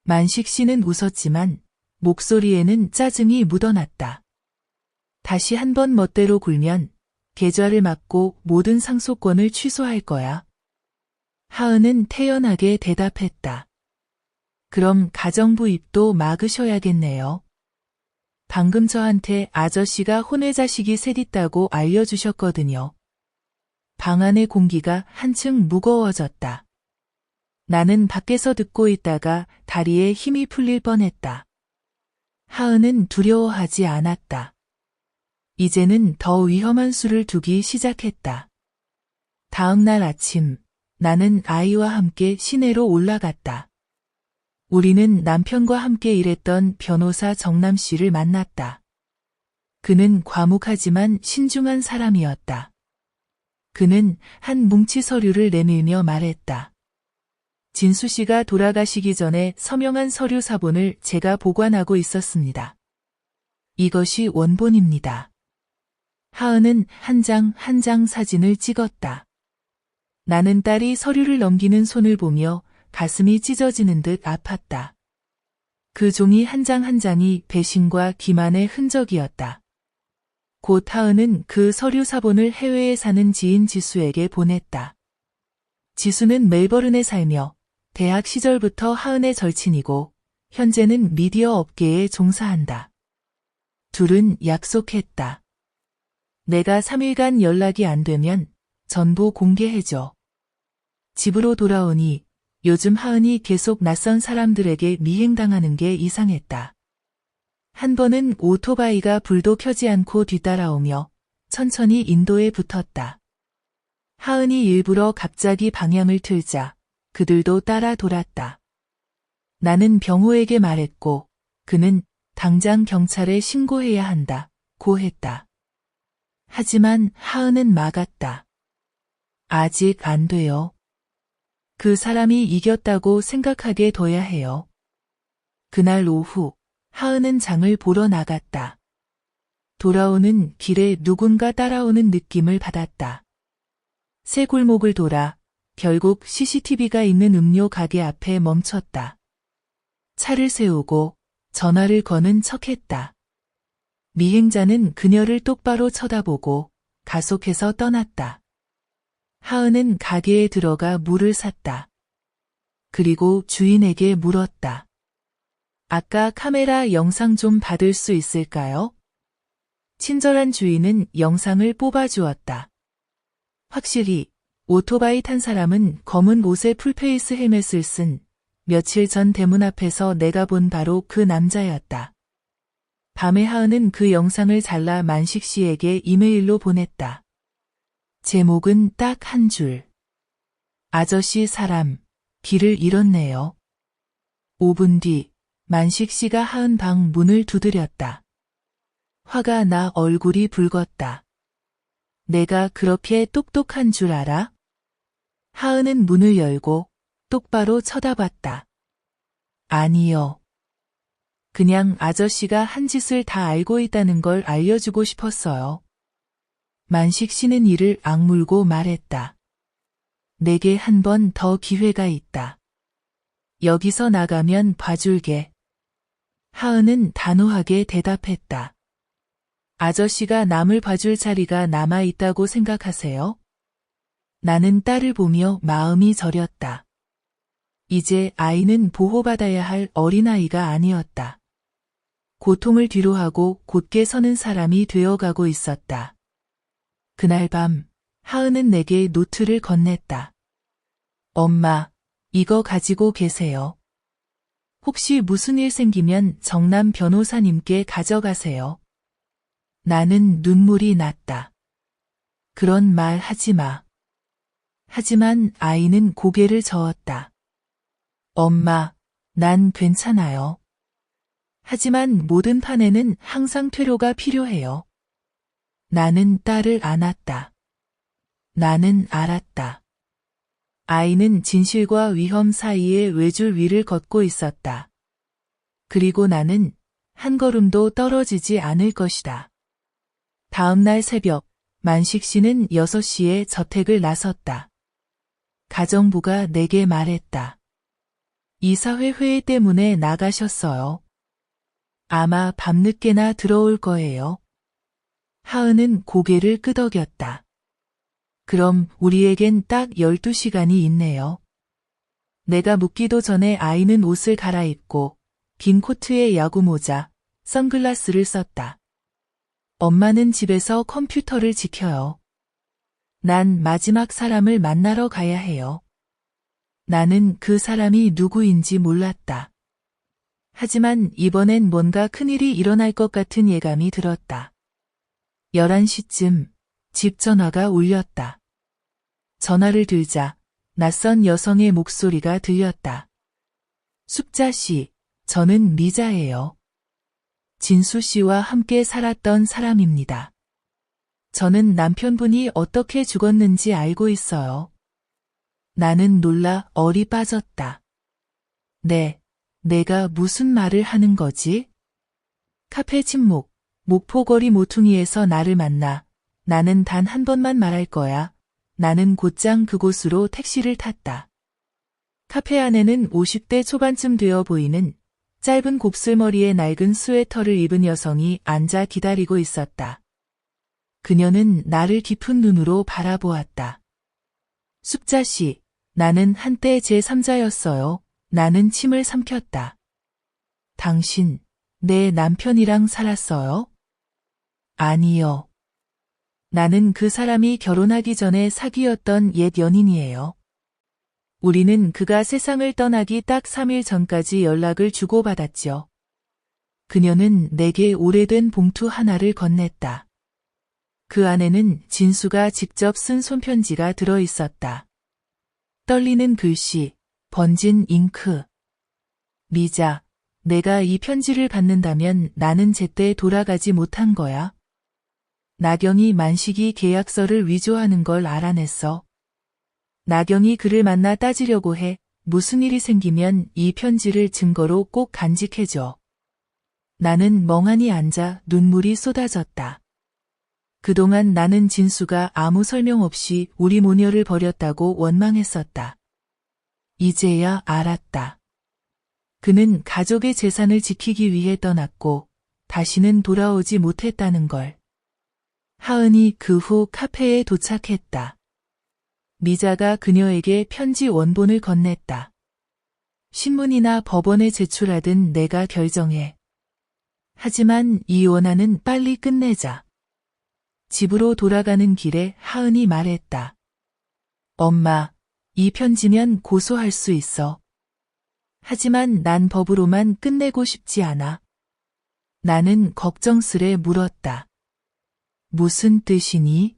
만식 씨는 웃었지만 목소리에는 짜증이 묻어났다. 다시 한번 멋대로 굴면 계좌를 막고 모든 상속권을 취소할 거야. 하은은 태연하게 대답했다. 그럼 가정부 입도 막으셔야겠네요. 방금 저한테 아저씨가 혼외자식이 셋 있다고 알려주셨거든요. 방 안의 공기가 한층 무거워졌다. 나는 밖에서 듣고 있다가 다리에 힘이 풀릴 뻔했다. 하은은 두려워하지 않았다. 이제는 더 위험한 수를 두기 시작했다. 다음 날 아침, 나는 아이와 함께 시내로 올라갔다. 우리는 남편과 함께 일했던 변호사 정남 씨를 만났다. 그는 과묵하지만 신중한 사람이었다. 그는 한 뭉치 서류를 내밀며 말했다. 진수 씨가 돌아가시기 전에 서명한 서류 사본을 제가 보관하고 있었습니다. 이것이 원본입니다. 하은은 한 장 한 장 사진을 찍었다. 나는 딸이 서류를 넘기는 손을 보며 가슴이 찢어지는 듯 아팠다. 그 종이 한 장 한 장이 배신과 기만의 흔적이었다. 곧 하은은 그 서류 사본을 해외에 사는 지인 지수에게 보냈다. 지수는 멜버른에 살며 대학 시절부터 하은의 절친이고 현재는 미디어 업계에 종사한다. 둘은 약속했다. 내가 3일간 연락이 안 되면 전부 공개해줘. 집으로 돌아오니 요즘 하은이 계속 낯선 사람들에게 미행당하는 게 이상했다. 한 번은 오토바이가 불도 켜지 않고 뒤따라오며 천천히 인도에 붙었다. 하은이 일부러 갑자기 방향을 틀자 그들도 따라 돌았다. 나는 병호에게 말했고 그는 당장 경찰에 신고해야 한다 고 했다. 하지만 하은은 막았다. 아직 안 돼요. 그 사람이 이겼다고 생각하게 둬야 해요. 그날 오후 하은은 장을 보러 나갔다. 돌아오는 길에 누군가 따라오는 느낌을 받았다. 새 골목을 돌아 결국 CCTV가 있는 음료 가게 앞에 멈췄다. 차를 세우고 전화를 거는 척했다. 미행자는 그녀를 똑바로 쳐다보고 가속해서 떠났다. 하은은 가게에 들어가 물을 샀다. 그리고 주인에게 물었다. 아까 카메라 영상 좀 받을 수 있을까요? 친절한 주인은 영상을 뽑아주었다. 확실히 오토바이 탄 사람은 검은 옷에 풀페이스 헬멧을 쓴 며칠 전 대문 앞에서 내가 본 바로 그 남자였다. 밤에 하은은 그 영상을 잘라 만식 씨에게 이메일로 보냈다. 제목은 딱 한 줄. 아저씨 사람, 길을 잃었네요. 5분 뒤 만식 씨가 하은 방 문을 두드렸다. 화가 나 얼굴이 붉었다. 내가 그렇게 똑똑한 줄 알아? 하은은 문을 열고 똑바로 쳐다봤다. 아니요. 그냥 아저씨가 한 짓을 다 알고 있다는 걸 알려주고 싶었어요. 만식 씨는 이를 악물고 말했다. 내게 한 번 더 기회가 있다. 여기서 나가면 봐줄게. 하은은 단호하게 대답했다. 아저씨가 남을 봐줄 자리가 남아있다고 생각하세요? 나는 딸을 보며 마음이 저렸다. 이제 아이는 보호받아야 할 어린아이가 아니었다. 고통을 뒤로하고 곧게 서는 사람이 되어가고 있었다. 그날 밤 하은은 내게 노트를 건넸다. 엄마, 이거 가지고 계세요. 혹시 무슨 일 생기면 정남 변호사님께 가져가세요. 나는 눈물이 났다. 그런 말 하지 마. 하지만 아이는 고개를 저었다. 엄마, 난 괜찮아요. 하지만 모든 판에는 항상 퇴로가 필요해요. 나는 딸을 안았다. 나는 알았다. 아이는 진실과 위험 사이에 외줄 위를 걷고 있었다. 그리고 나는 한 걸음도 떨어지지 않을 것이다. 다음 날 새벽, 만식 씨는 6시에 저택을 나섰다. 가정부가 내게 말했다. 이사회 회의 때문에 나가셨어요. 아마 밤늦게나 들어올 거예요. 하은은 고개를 끄덕였다. 그럼 우리에겐 딱 12시간이 있네요. 내가 묻기도 전에 아이는 옷을 갈아입고 긴 코트에 야구모자, 선글라스를 썼다. 엄마는 집에서 컴퓨터를 지켜요. 난 마지막 사람을 만나러 가야 해요. 나는 그 사람이 누구인지 몰랐다. 하지만 이번엔 뭔가 큰일이 일어날 것 같은 예감이 들었다. 11시쯤 집 전화가 울렸다. 전화를 들자 낯선 여성의 목소리가 들렸다. 숙자 씨, 저는 미자예요. 진수 씨와 함께 살았던 사람입니다. 저는 남편분이 어떻게 죽었는지 알고 있어요. 나는 놀라 얼이 빠졌다. 네, 내가 무슨 말을 하는 거지? 카페 침묵, 목포거리 모퉁이에서 나를 만나. 나는 단 한 번만 말할 거야. 나는 곧장 그곳으로 택시를 탔다. 카페 안에는 50대 초반쯤 되어 보이는 짧은 곱슬머리에 낡은 스웨터를 입은 여성이 앉아 기다리고 있었다. 그녀는 나를 깊은 눈으로 바라보았다. 숙자 씨, 나는 한때 제3자였어요. 나는 침을 삼켰다. 당신, 내 남편이랑 살았어요? 아니요. 나는 그 사람이 결혼하기 전에 사귀었던 옛 연인이에요. 우리는 그가 세상을 떠나기 딱 3일 전까지 연락을 주고받았죠. 그녀는 내게 오래된 봉투 하나를 건넸다. 그 안에는 진수가 직접 쓴 손편지가 들어 있었다. 떨리는 글씨, 번진 잉크. 미자, 내가 이 편지를 받는다면 나는 제때 돌아가지 못한 거야. 나경이 만식이 계약서를 위조하는 걸 알아냈어. 나경이 그를 만나 따지려고 해. 무슨 일이 생기면 이 편지를 증거로 꼭 간직해줘. 나는 멍하니 앉아 눈물이 쏟아졌다. 그동안 나는 진수가 아무 설명 없이 우리 모녀를 버렸다고 원망했었다. 이제야 알았다. 그는 가족의 재산을 지키기 위해 떠났고 다시는 돌아오지 못했다는 걸. 하은이 그 후 카페에 도착했다. 미자가 그녀에게 편지 원본을 건넸다. 신문이나 법원에 제출하든 내가 결정해. 하지만 이 원한은 빨리 끝내자. 집으로 돌아가는 길에 하은이 말했다. 엄마, 이 편지면 고소할 수 있어. 하지만 난 법으로만 끝내고 싶지 않아. 나는 걱정스레 물었다. 무슨 뜻이니?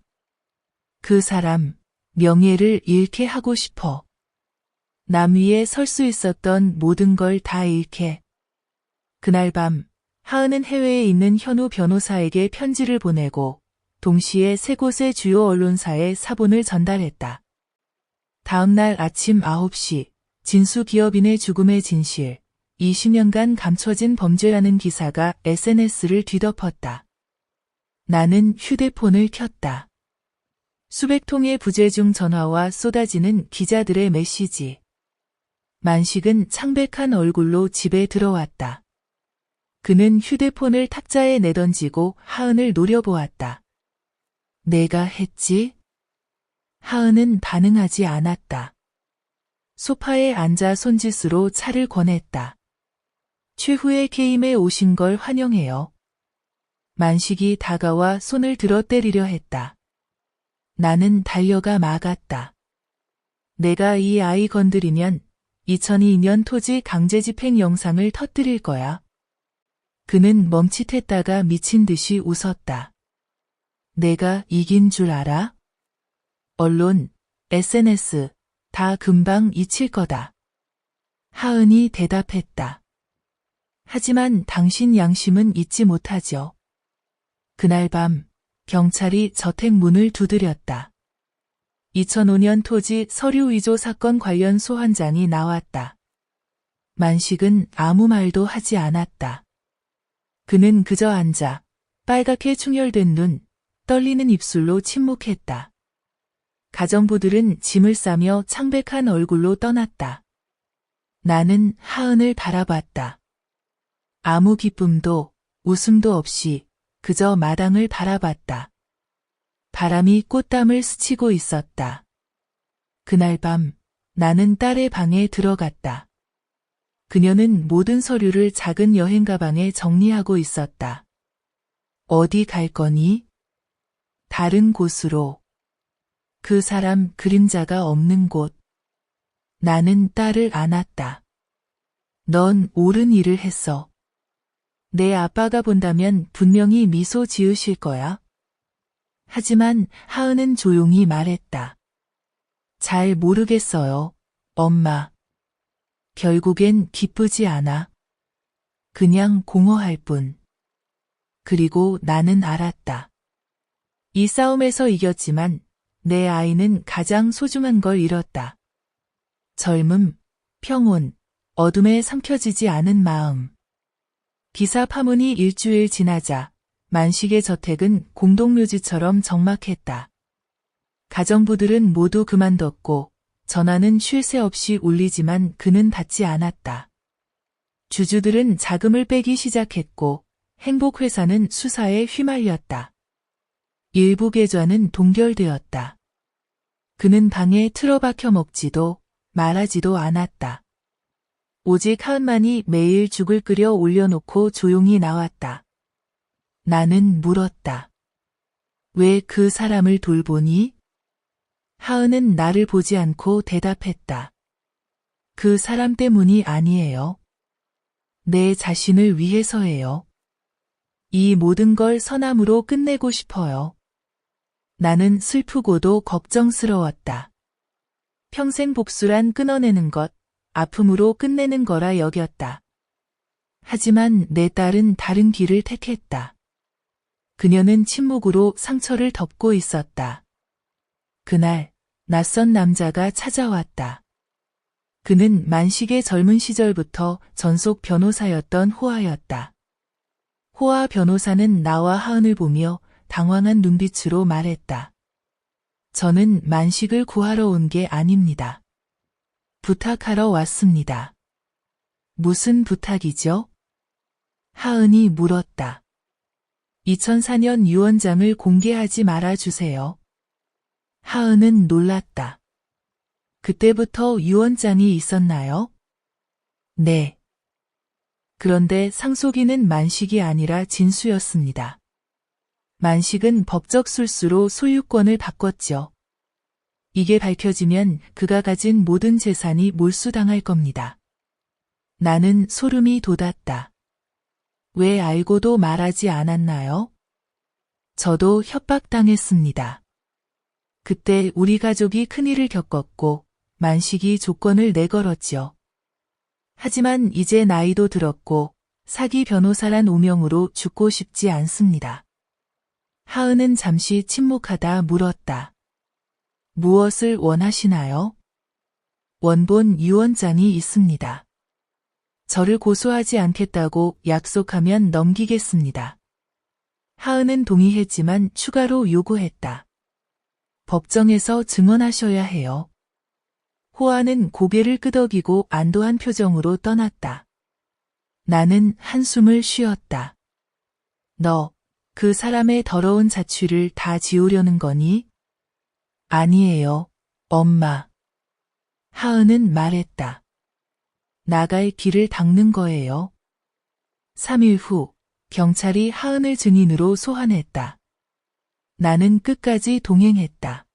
그 사람, 명예를 잃게 하고 싶어. 남 위에 설 수 있었던 모든 걸 다 잃게. 그날 밤, 하은은 해외에 있는 현우 변호사에게 편지를 보내고 동시에 세 곳의 주요 언론사에 사본을 전달했다. 다음 날 아침 9시, 진수기업인의 죽음의 진실, 20년간 감춰진 범죄라는 기사가 SNS를 뒤덮었다. 나는 휴대폰을 켰다. 수백 통의 부재중 전화와 쏟아지는 기자들의 메시지. 만식은 창백한 얼굴로 집에 들어왔다. 그는 휴대폰을 탁자에 내던지고 하은을 노려보았다. 내가 했지? 하은은 반응하지 않았다. 소파에 앉아 손짓으로 차를 권했다. 최후의 게임에 오신 걸 환영해요. 만식이 다가와 손을 들어 때리려 했다. 나는 달려가 막았다. 내가 이 아이 건드리면 2002년 토지 강제집행 영상을 터뜨릴 거야. 그는 멈칫했다가 미친 듯이 웃었다. 내가 이긴 줄 알아? 언론, SNS, 다 금방 잊힐 거다. 하은이 대답했다. 하지만 당신 양심은 잊지 못하죠. 그날 밤, 경찰이 저택 문을 두드렸다. 2005년 토지 서류 위조 사건 관련 소환장이 나왔다. 만식은 아무 말도 하지 않았다. 그는 그저 앉아 빨갛게 충혈된 눈, 떨리는 입술로 침묵했다. 가정부들은 짐을 싸며 창백한 얼굴로 떠났다. 나는 하은을 바라봤다. 아무 기쁨도 웃음도 없이 그저 마당을 바라봤다. 바람이 꽃담을 스치고 있었다. 그날 밤 나는 딸의 방에 들어갔다. 그녀는 모든 서류를 작은 여행 가방에 정리하고 있었다. 어디 갈 거니? 다른 곳으로. 그 사람 그림자가 없는 곳. 나는 딸을 안았다. 넌 옳은 일을 했어. 내 아빠가 본다면 분명히 미소 지으실 거야. 하지만 하은은 조용히 말했다. 잘 모르겠어요, 엄마. 결국엔 기쁘지 않아. 그냥 공허할 뿐. 그리고 나는 알았다. 이 싸움에서 이겼지만 내 아이는 가장 소중한 걸 잃었다. 젊음, 평온, 어둠에 삼켜지지 않은 마음. 기사 파문이 일주일 지나자 만식의 저택은 공동묘지처럼 적막했다. 가정부들은 모두 그만뒀고 전화는 쉴 새 없이 울리지만 그는 받지 않았다. 주주들은 자금을 빼기 시작했고 행복회사는 수사에 휘말렸다. 일부 계좌는 동결되었다. 그는 방에 틀어박혀 먹지도 말하지도 않았다. 오직 하은만이 매일 죽을 끓여 올려놓고 조용히 나왔다. 나는 물었다. 왜 그 사람을 돌보니? 하은은 나를 보지 않고 대답했다. 그 사람 때문이 아니에요. 내 자신을 위해서예요. 이 모든 걸 선함으로 끝내고 싶어요. 나는 슬프고도 걱정스러웠다. 평생 복수란 끊어내는 것, 아픔으로 끝내는 거라 여겼다. 하지만 내 딸은 다른 길을 택했다. 그녀는 침묵으로 상처를 덮고 있었다. 그날 낯선 남자가 찾아왔다. 그는 만식의 젊은 시절부터 전속 변호사였던 호아였다. 호아 변호사는 나와 하은을 보며 당황한 눈빛으로 말했다. 저는 만식을 구하러 온 게 아닙니다. 부탁하러 왔습니다. 무슨 부탁이죠? 하은이 물었다. 2004년 유언장을 공개하지 말아주세요. 하은은 놀랐다. 그때부터 유언장이 있었나요? 네. 그런데 상속인은 만식이 아니라 진수였습니다. 만식은 법적 술수로 소유권을 바꿨죠. 이게 밝혀지면 그가 가진 모든 재산이 몰수당할 겁니다. 나는 소름이 돋았다. 왜 알고도 말하지 않았나요? 저도 협박당했습니다. 그때 우리 가족이 큰일을 겪었고 만식이 조건을 내걸었죠. 하지만 이제 나이도 들었고 사기 변호사란 오명으로 죽고 싶지 않습니다. 하은은 잠시 침묵하다 물었다. 무엇을 원하시나요? 원본 유언장이 있습니다. 저를 고소하지 않겠다고 약속하면 넘기겠습니다. 하은은 동의했지만 추가로 요구했다. 법정에서 증언하셔야 해요. 호아는 고개를 끄덕이고 안도한 표정으로 떠났다. 나는 한숨을 쉬었다. 너, 그 사람의 더러운 자취를 다 지우려는 거니? 아니에요, 엄마. 하은은 말했다. 나갈 길을 닦는 거예요. 3일 후, 경찰이 하은을 증인으로 소환했다. 나는 끝까지 동행했다.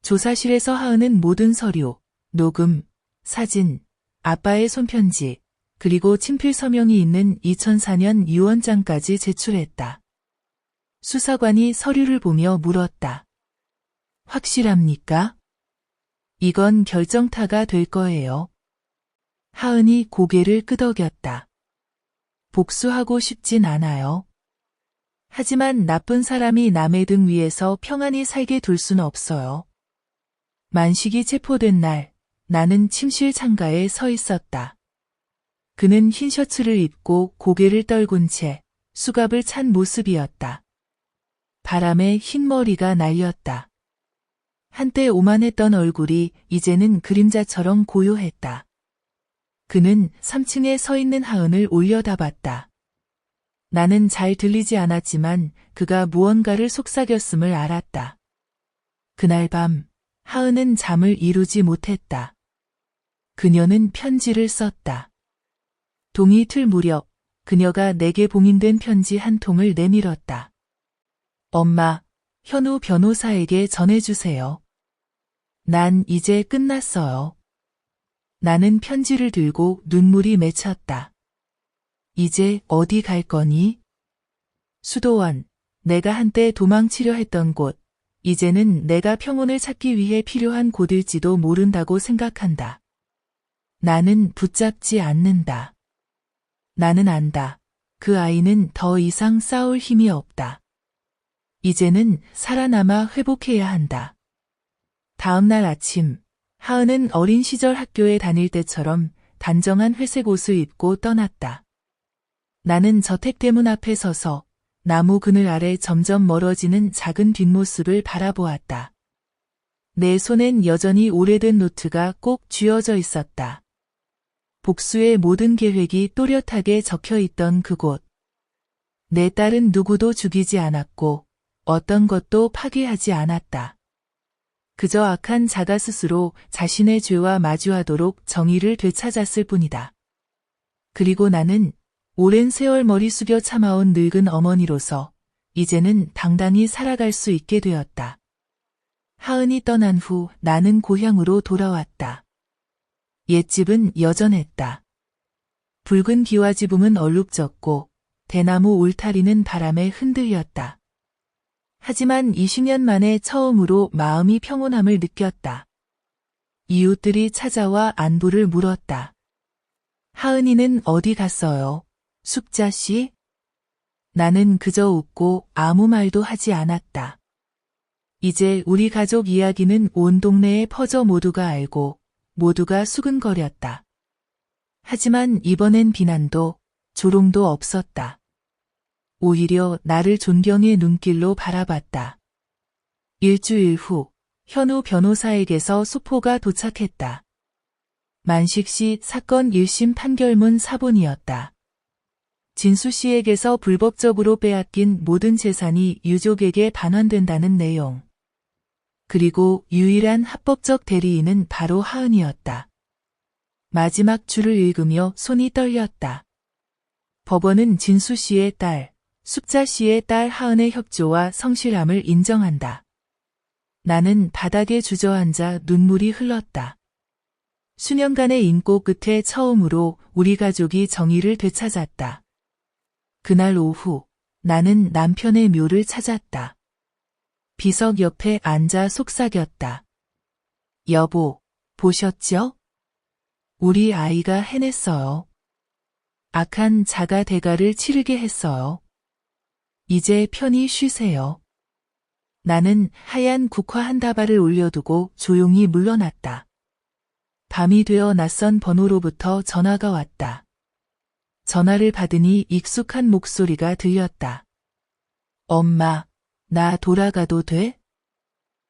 조사실에서 하은은 모든 서류, 녹음, 사진, 아빠의 손편지, 그리고 친필 서명이 있는 2004년 유언장까지 제출했다. 수사관이 서류를 보며 물었다. 확실합니까? 이건 결정타가 될 거예요. 하은이 고개를 끄덕였다. 복수하고 싶진 않아요. 하지만 나쁜 사람이 남의 등 위에서 평안히 살게 둘 수는 없어요. 만식이 체포된 날, 나는 침실 창가에 서 있었다. 그는 흰 셔츠를 입고 고개를 떨군 채 수갑을 찬 모습이었다. 바람에 흰 머리가 날렸다. 한때 오만했던 얼굴이 이제는 그림자처럼 고요했다. 그는 3층에 서 있는 하은을 올려다봤다. 나는 잘 들리지 않았지만 그가 무언가를 속삭였음을 알았다. 그날 밤 하은은 잠을 이루지 못했다. 그녀는 편지를 썼다. 동이 틀 무렵 그녀가 내게 봉인된 편지 한 통을 내밀었다. 엄마, 현우 변호사에게 전해주세요. 난 이제 끝났어요. 나는 편지를 들고 눈물이 맺혔다. 이제 어디 갈 거니? 수도원, 내가 한때 도망치려 했던 곳, 이제는 내가 평온을 찾기 위해 필요한 곳일지도 모른다고 생각한다. 나는 붙잡지 않는다. 나는 안다. 그 아이는 더 이상 싸울 힘이 없다. 이제는 살아남아 회복해야 한다. 다음 날 아침, 하은은 어린 시절 학교에 다닐 때처럼 단정한 회색 옷을 입고 떠났다. 나는 저택대문 앞에 서서 나무 그늘 아래 점점 멀어지는 작은 뒷모습을 바라보았다. 내 손엔 여전히 오래된 노트가 꼭 쥐어져 있었다. 복수의 모든 계획이 또렷하게 적혀 있던 그곳. 내 딸은 누구도 죽이지 않았고 어떤 것도 파괴하지 않았다. 그저 악한 자가 스스로 자신의 죄와 마주하도록 정의를 되찾았을 뿐이다. 그리고 나는 오랜 세월 머리 숙여 참아온 늙은 어머니로서 이제는 당당히 살아갈 수 있게 되었다. 하은이 떠난 후 나는 고향으로 돌아왔다. 옛집은 여전했다. 붉은 기와지붕은 얼룩졌고 대나무 울타리는 바람에 흔들렸다. 하지만 20년 만에 처음으로 마음이 평온함을 느꼈다. 이웃들이 찾아와 안부를 물었다. 하은이는 어디 갔어요? 숙자 씨? 나는 그저 웃고 아무 말도 하지 않았다. 이제 우리 가족 이야기는 온 동네에 퍼져 모두가 알고 모두가 수근거렸다. 하지만 이번엔 비난도 조롱도 없었다. 오히려 나를 존경의 눈길로 바라봤다. 일주일 후 현우 변호사에게서 소포가 도착했다. 만식 씨 사건 1심 판결문 사본이었다. 진수 씨에게서 불법적으로 빼앗긴 모든 재산이 유족에게 반환된다는 내용. 그리고 유일한 합법적 대리인은 바로 하은이었다. 마지막 줄을 읽으며 손이 떨렸다. 법원은 진수 씨의 딸, 숫자 씨의 딸 하은의 협조와 성실함을 인정한다. 나는 바닥에 주저앉아 눈물이 흘렀다. 수년간의 인고 끝에 처음으로 우리 가족이 정의를 되찾았다. 그날 오후 나는 남편의 묘를 찾았다. 비석 옆에 앉아 속삭였다. 여보, 보셨죠? 우리 아이가 해냈어요. 악한 자가 대가를 치르게 했어요. 이제 편히 쉬세요. 나는 하얀 국화 한 다발을 올려두고 조용히 물러났다. 밤이 되어 낯선 번호로부터 전화가 왔다. 전화를 받으니 익숙한 목소리가 들렸다. 엄마, 나 돌아가도 돼?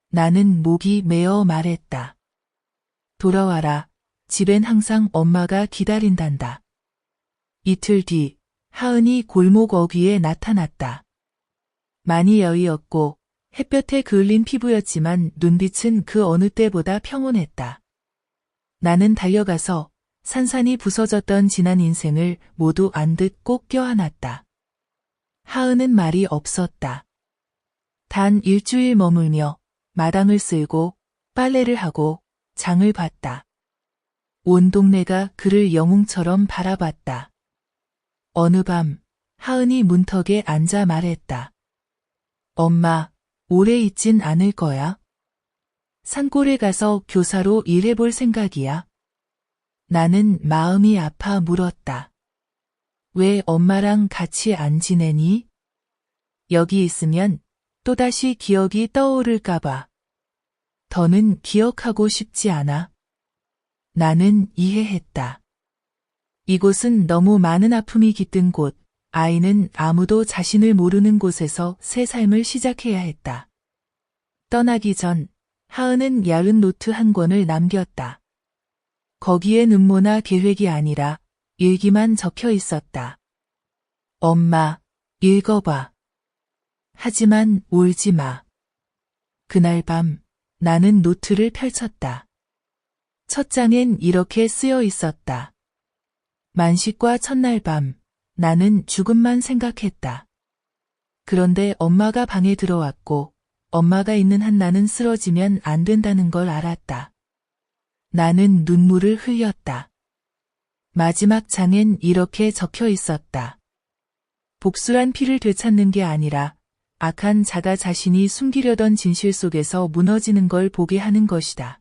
나는 목이 메어 말했다. 돌아와라. 집엔 항상 엄마가 기다린단다. 이틀 뒤, 하은이 골목 어귀에 나타났다. 많이 여의었고 햇볕에 그을린 피부였지만 눈빛은 그 어느 때보다 평온했다. 나는 달려가서 산산이 부서졌던 지난 인생을 모두 안듯 꼭 껴안았다. 하은은 말이 없었다. 단 일주일 머물며 마당을 쓸고 빨래를 하고 장을 봤다. 온 동네가 그를 영웅처럼 바라봤다. 어느 밤 하은이 문턱에 앉아 말했다. 엄마, 오래 있진 않을 거야. 산골에 가서 교사로 일해볼 생각이야. 나는 마음이 아파 물었다. 왜 엄마랑 같이 안 지내니? 여기 있으면 또다시 기억이 떠오를까봐. 더는 기억하고 싶지 않아. 나는 이해했다. 이곳은 너무 많은 아픔이 깃든 곳, 아이는 아무도 자신을 모르는 곳에서 새 삶을 시작해야 했다. 떠나기 전 하은은 얇은 노트 한 권을 남겼다. 거기에 음모나 계획이 아니라 일기만 적혀 있었다. 엄마, 읽어봐. 하지만 울지 마. 그날 밤 나는 노트를 펼쳤다. 첫 장엔 이렇게 쓰여 있었다. 만식과 첫날 밤 나는 죽음만 생각했다. 그런데 엄마가 방에 들어왔고 엄마가 있는 한 나는 쓰러지면 안 된다는 걸 알았다. 나는 눈물을 흘렸다. 마지막 장엔 이렇게 적혀 있었다. 복수란 피를 되찾는 게 아니라 악한 자가 자신이 숨기려던 진실 속에서 무너지는 걸 보게 하는 것이다.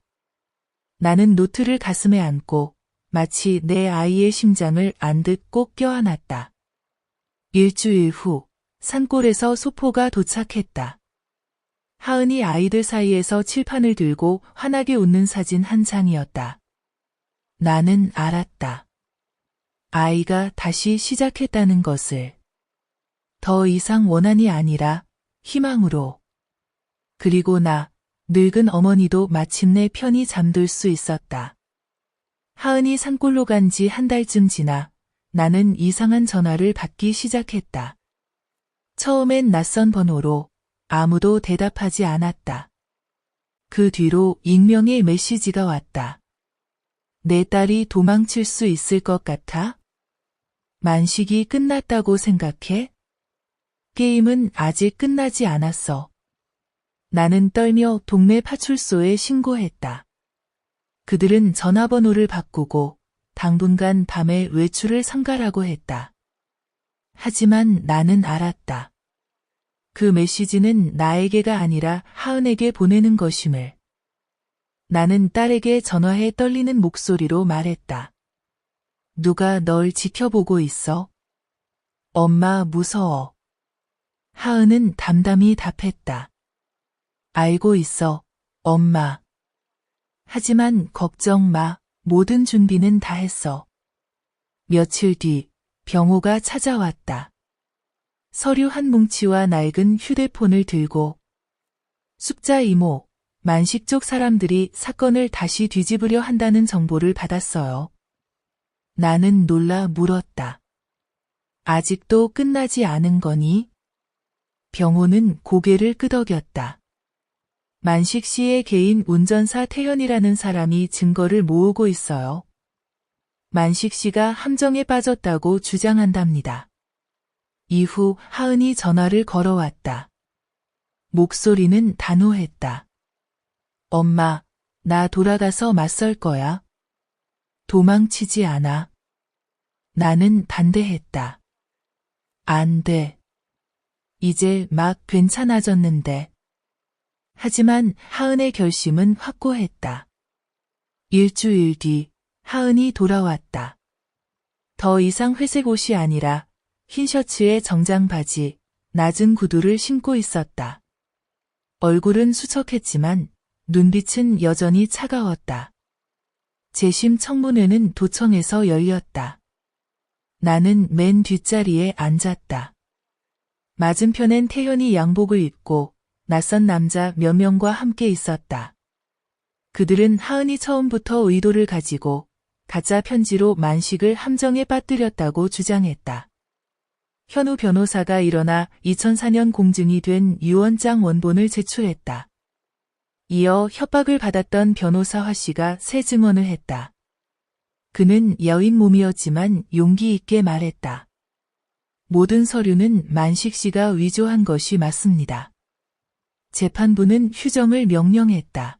나는 노트를 가슴에 안고 마치 내 아이의 심장을 안듯 꼭 껴안았다. 일주일 후 산골에서 소포가 도착했다. 하은이 아이들 사이에서 칠판을 들고 환하게 웃는 사진 한 장이었다. 나는 알았다. 아이가 다시 시작했다는 것을. 더 이상 원한이 아니라 희망으로. 그리고 나, 늙은 어머니도 마침내 편히 잠들 수 있었다. 하은이 산골로 간 지 한 달쯤 지나 나는 이상한 전화를 받기 시작했다. 처음엔 낯선 번호로 아무도 대답하지 않았다. 그 뒤로 익명의 메시지가 왔다. 내 딸이 도망칠 수 있을 것 같아? 만식이 끝났다고 생각해? 게임은 아직 끝나지 않았어. 나는 떨며 동네 파출소에 신고했다. 그들은 전화번호를 바꾸고 당분간 밤에 외출을 삼가라고 했다. 하지만 나는 알았다. 그 메시지는 나에게가 아니라 하은에게 보내는 것임을. 나는 딸에게 전화해 떨리는 목소리로 말했다. 누가 널 지켜보고 있어? 엄마 무서워. 하은은 담담히 답했다. 알고 있어, 엄마. 하지만 걱정 마, 모든 준비는 다 했어. 며칠 뒤 병호가 찾아왔다. 서류 한 뭉치와 낡은 휴대폰을 들고. 숫자 이모, 만식 쪽 사람들이 사건을 다시 뒤집으려 한다는 정보를 받았어요. 나는 놀라 물었다. 아직도 끝나지 않은 거니? 병호는 고개를 끄덕였다. 만식 씨의 개인 운전사 태현이라는 사람이 증거를 모으고 있어요. 만식 씨가 함정에 빠졌다고 주장한답니다. 이후 하은이 전화를 걸어왔다. 목소리는 단호했다. 엄마, 나 돌아가서 맞설 거야. 도망치지 않아. 나는 반대했다. 안 돼. 이제 막 괜찮아졌는데. 하지만 하은의 결심은 확고했다. 일주일 뒤 하은이 돌아왔다. 더 이상 회색 옷이 아니라 흰 셔츠에 정장 바지, 낮은 구두를 신고 있었다. 얼굴은 수척했지만 눈빛은 여전히 차가웠다. 재심 청문회는 도청에서 열렸다. 나는 맨 뒷자리에 앉았다. 맞은편엔 태현이 양복을 입고 낯선 남자 몇 명과 함께 있었다. 그들은 하은이 처음부터 의도를 가지고 가짜 편지로 만식을 함정에 빠뜨렸다고 주장했다. 현우 변호사가 일어나 2004년 공증이 된 유언장 원본을 제출했다. 이어 협박을 받았던 변호사 화 씨가 새 증언을 했다. 그는 여인 몸이었지만 용기 있게 말했다. 모든 서류는 만식 씨가 위조한 것이 맞습니다. 재판부는 휴정을 명령했다.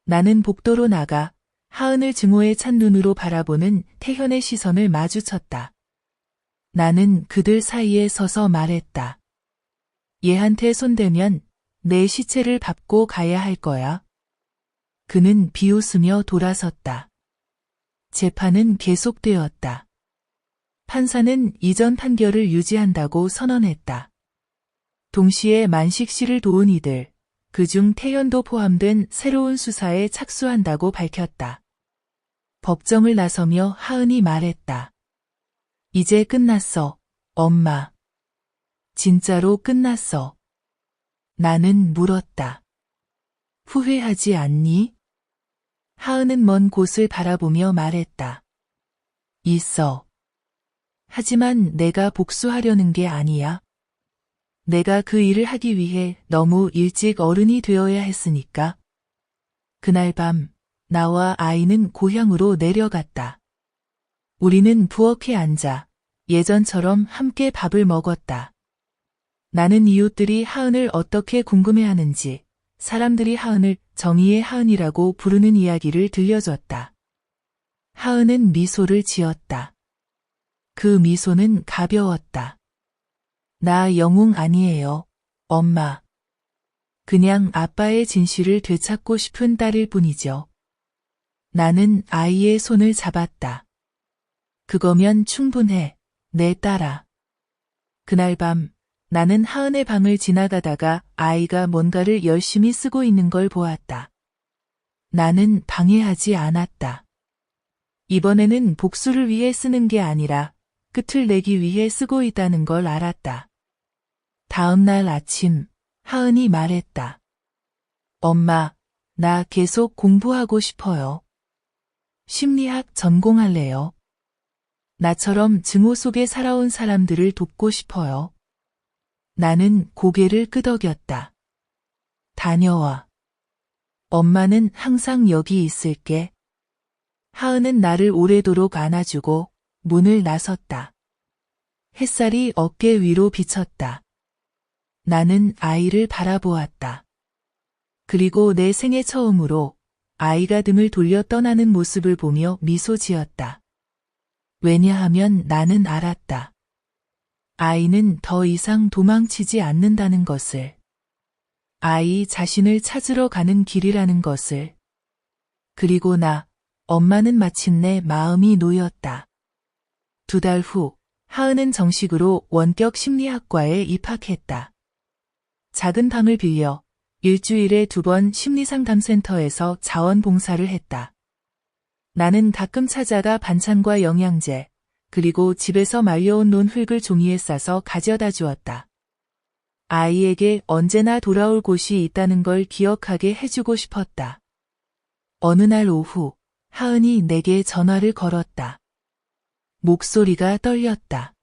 나는 복도로 나가 하은을 증오에 찬 눈으로 바라보는 태현의 시선을 마주쳤다. 나는 그들 사이에 서서 말했다. 얘한테 손대면 내 시체를 밟고 가야 할 거야. 그는 비웃으며 돌아섰다. 재판은 계속되었다. 판사는 이전 판결을 유지한다고 선언했다. 동시에 만식 씨를 도운 이들, 그중 태현도 포함된 새로운 수사에 착수한다고 밝혔다. 법정을 나서며 하은이 말했다. 이제 끝났어, 엄마. 진짜로 끝났어. 나는 물었다. 후회하지 않니? 하은은 먼 곳을 바라보며 말했다. 있어. 하지만 내가 복수하려는 게 아니야. 내가 그 일을 하기 위해 너무 일찍 어른이 되어야 했으니까. 그날 밤 나와 아이는 고향으로 내려갔다. 우리는 부엌에 앉아 예전처럼 함께 밥을 먹었다. 나는 이웃들이 하은을 어떻게 궁금해하는지, 사람들이 하은을 정의의 하은이라고 부르는 이야기를 들려줬다. 하은은 미소를 지었다. 그 미소는 가벼웠다. 나 영웅 아니에요, 엄마. 그냥 아빠의 진실을 되찾고 싶은 딸일 뿐이죠. 나는 아이의 손을 잡았다. 그거면 충분해, 내 딸아. 그날 밤 나는 하은의 방을 지나가다가 아이가 뭔가를 열심히 쓰고 있는 걸 보았다. 나는 방해하지 않았다. 이번에는 복수를 위해 쓰는 게 아니라 끝을 내기 위해 쓰고 있다는 걸 알았다. 다음 날 아침, 하은이 말했다. 엄마, 나 계속 공부하고 싶어요. 심리학 전공할래요. 나처럼 증오 속에 살아온 사람들을 돕고 싶어요. 나는 고개를 끄덕였다. 다녀와. 엄마는 항상 여기 있을게. 하은은 나를 오래도록 안아주고 문을 나섰다. 햇살이 어깨 위로 비쳤다. 나는 아이를 바라보았다. 그리고 내 생애 처음으로 아이가 등을 돌려 떠나는 모습을 보며 미소 지었다. 왜냐하면 나는 알았다. 아이는 더 이상 도망치지 않는다는 것을. 아이 자신을 찾으러 가는 길이라는 것을. 그리고 엄마는 마침내 마음이 놓였다. 2달 후, 하은은 정식으로 원격 심리학과에 입학했다. 작은 방을 빌려 일주일에 2번 심리상담센터에서 자원봉사를 했다. 나는 가끔 찾아가 반찬과 영양제, 그리고 집에서 말려온 논흙을 종이에 싸서 가져다 주었다. 아이에게 언제나 돌아올 곳이 있다는 걸 기억하게 해주고 싶었다. 어느 날 오후, 하은이 내게 전화를 걸었다. 목소리가 떨렸다.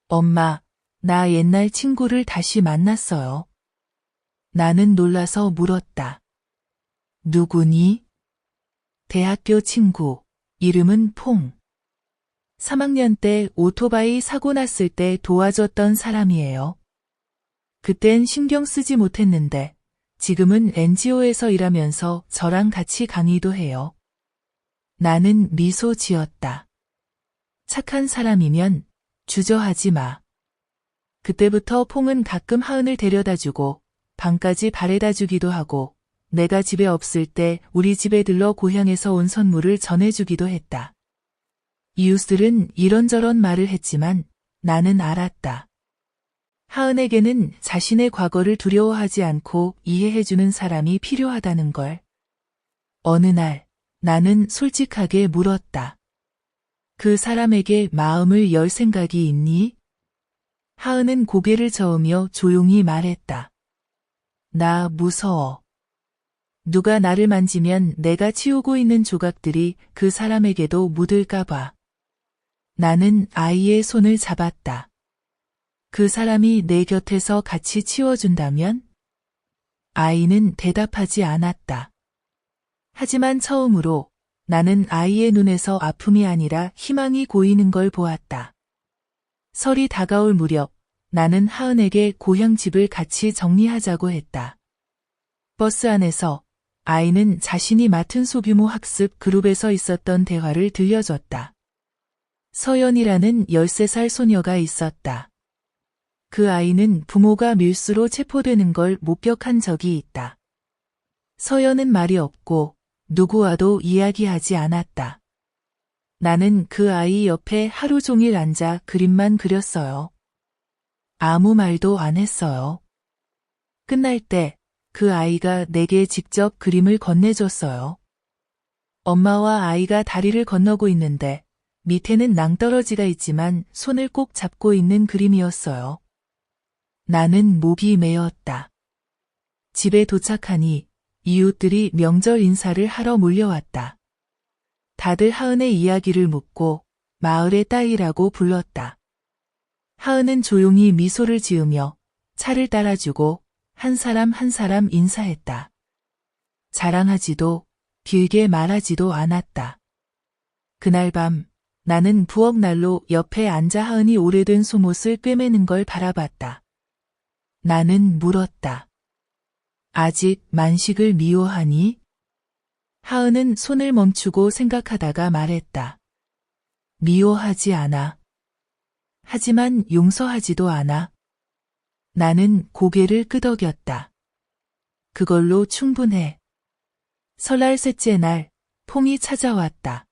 엄마, 나 옛날 친구를 다시 만났어요. 나는 놀라서 물었다. 누구니? 대학교 친구, 이름은 퐁. 3학년 때 오토바이 사고 났을 때 도와줬던 사람이에요. 그땐 신경 쓰지 못했는데 지금은 NGO에서 일하면서 저랑 같이 강의도 해요. 나는 미소 지었다. 착한 사람이면 주저하지 마. 그때부터 퐁은 가끔 하은을 데려다주고 방까지 바래다주기도 하고 내가 집에 없을 때 우리 집에 들러 고향에서 온 선물을 전해주기도 했다. 이웃들은 이런저런 말을 했지만 나는 알았다. 하은에게는 자신의 과거를 두려워하지 않고 이해해주는 사람이 필요하다는 걸. 어느 날 나는 솔직하게 물었다. 그 사람에게 마음을 열 생각이 있니? 하은은 고개를 저으며 조용히 말했다. 나 무서워. 누가 나를 만지면 내가 치우고 있는 조각들이 그 사람에게도 묻을까봐. 나는 아이의 손을 잡았다. 그 사람이 내 곁에서 같이 치워준다면? 아이는 대답하지 않았다. 하지만 처음으로 나는 아이의 눈에서 아픔이 아니라 희망이 고이는 걸 보았다. 설이 다가올 무렵 나는 하은에게 고향 집을 같이 정리하자고 했다. 버스 안에서 아이는 자신이 맡은 소규모 학습 그룹에서 있었던 대화를 들려줬다. 서연이라는 13살 소녀가 있었다. 그 아이는 부모가 밀수로 체포되는 걸 목격한 적이 있다. 서연은 말이 없고 누구와도 이야기하지 않았다. 나는 그 아이 옆에 하루 종일 앉아 그림만 그렸어요. 아무 말도 안 했어요. 끝날 때 그 아이가 내게 직접 그림을 건네줬어요. 엄마와 아이가 다리를 건너고 있는데 밑에는 낭떠러지가 있지만 손을 꼭 잡고 있는 그림이었어요. 나는 목이 메었다. 집에 도착하니 이웃들이 명절 인사를 하러 몰려왔다. 다들 하은의 이야기를 묻고 마을의 딸이라고 불렀다. 하은은 조용히 미소를 지으며 차를 따라주고 한 사람 한 사람 인사했다. 자랑하지도 길게 말하지도 않았다. 그날 밤 나는 부엌난로 옆에 앉아 하은이 오래된 속옷을 꿰매는 걸 바라봤다. 나는 물었다. 아직 만식을 미워하니? 하은은 손을 멈추고 생각하다가 말했다. 미워하지 않아. 하지만 용서하지도 않아. 나는 고개를 끄덕였다. 그걸로 충분해. 설날 셋째 날, 퐁이 찾아왔다.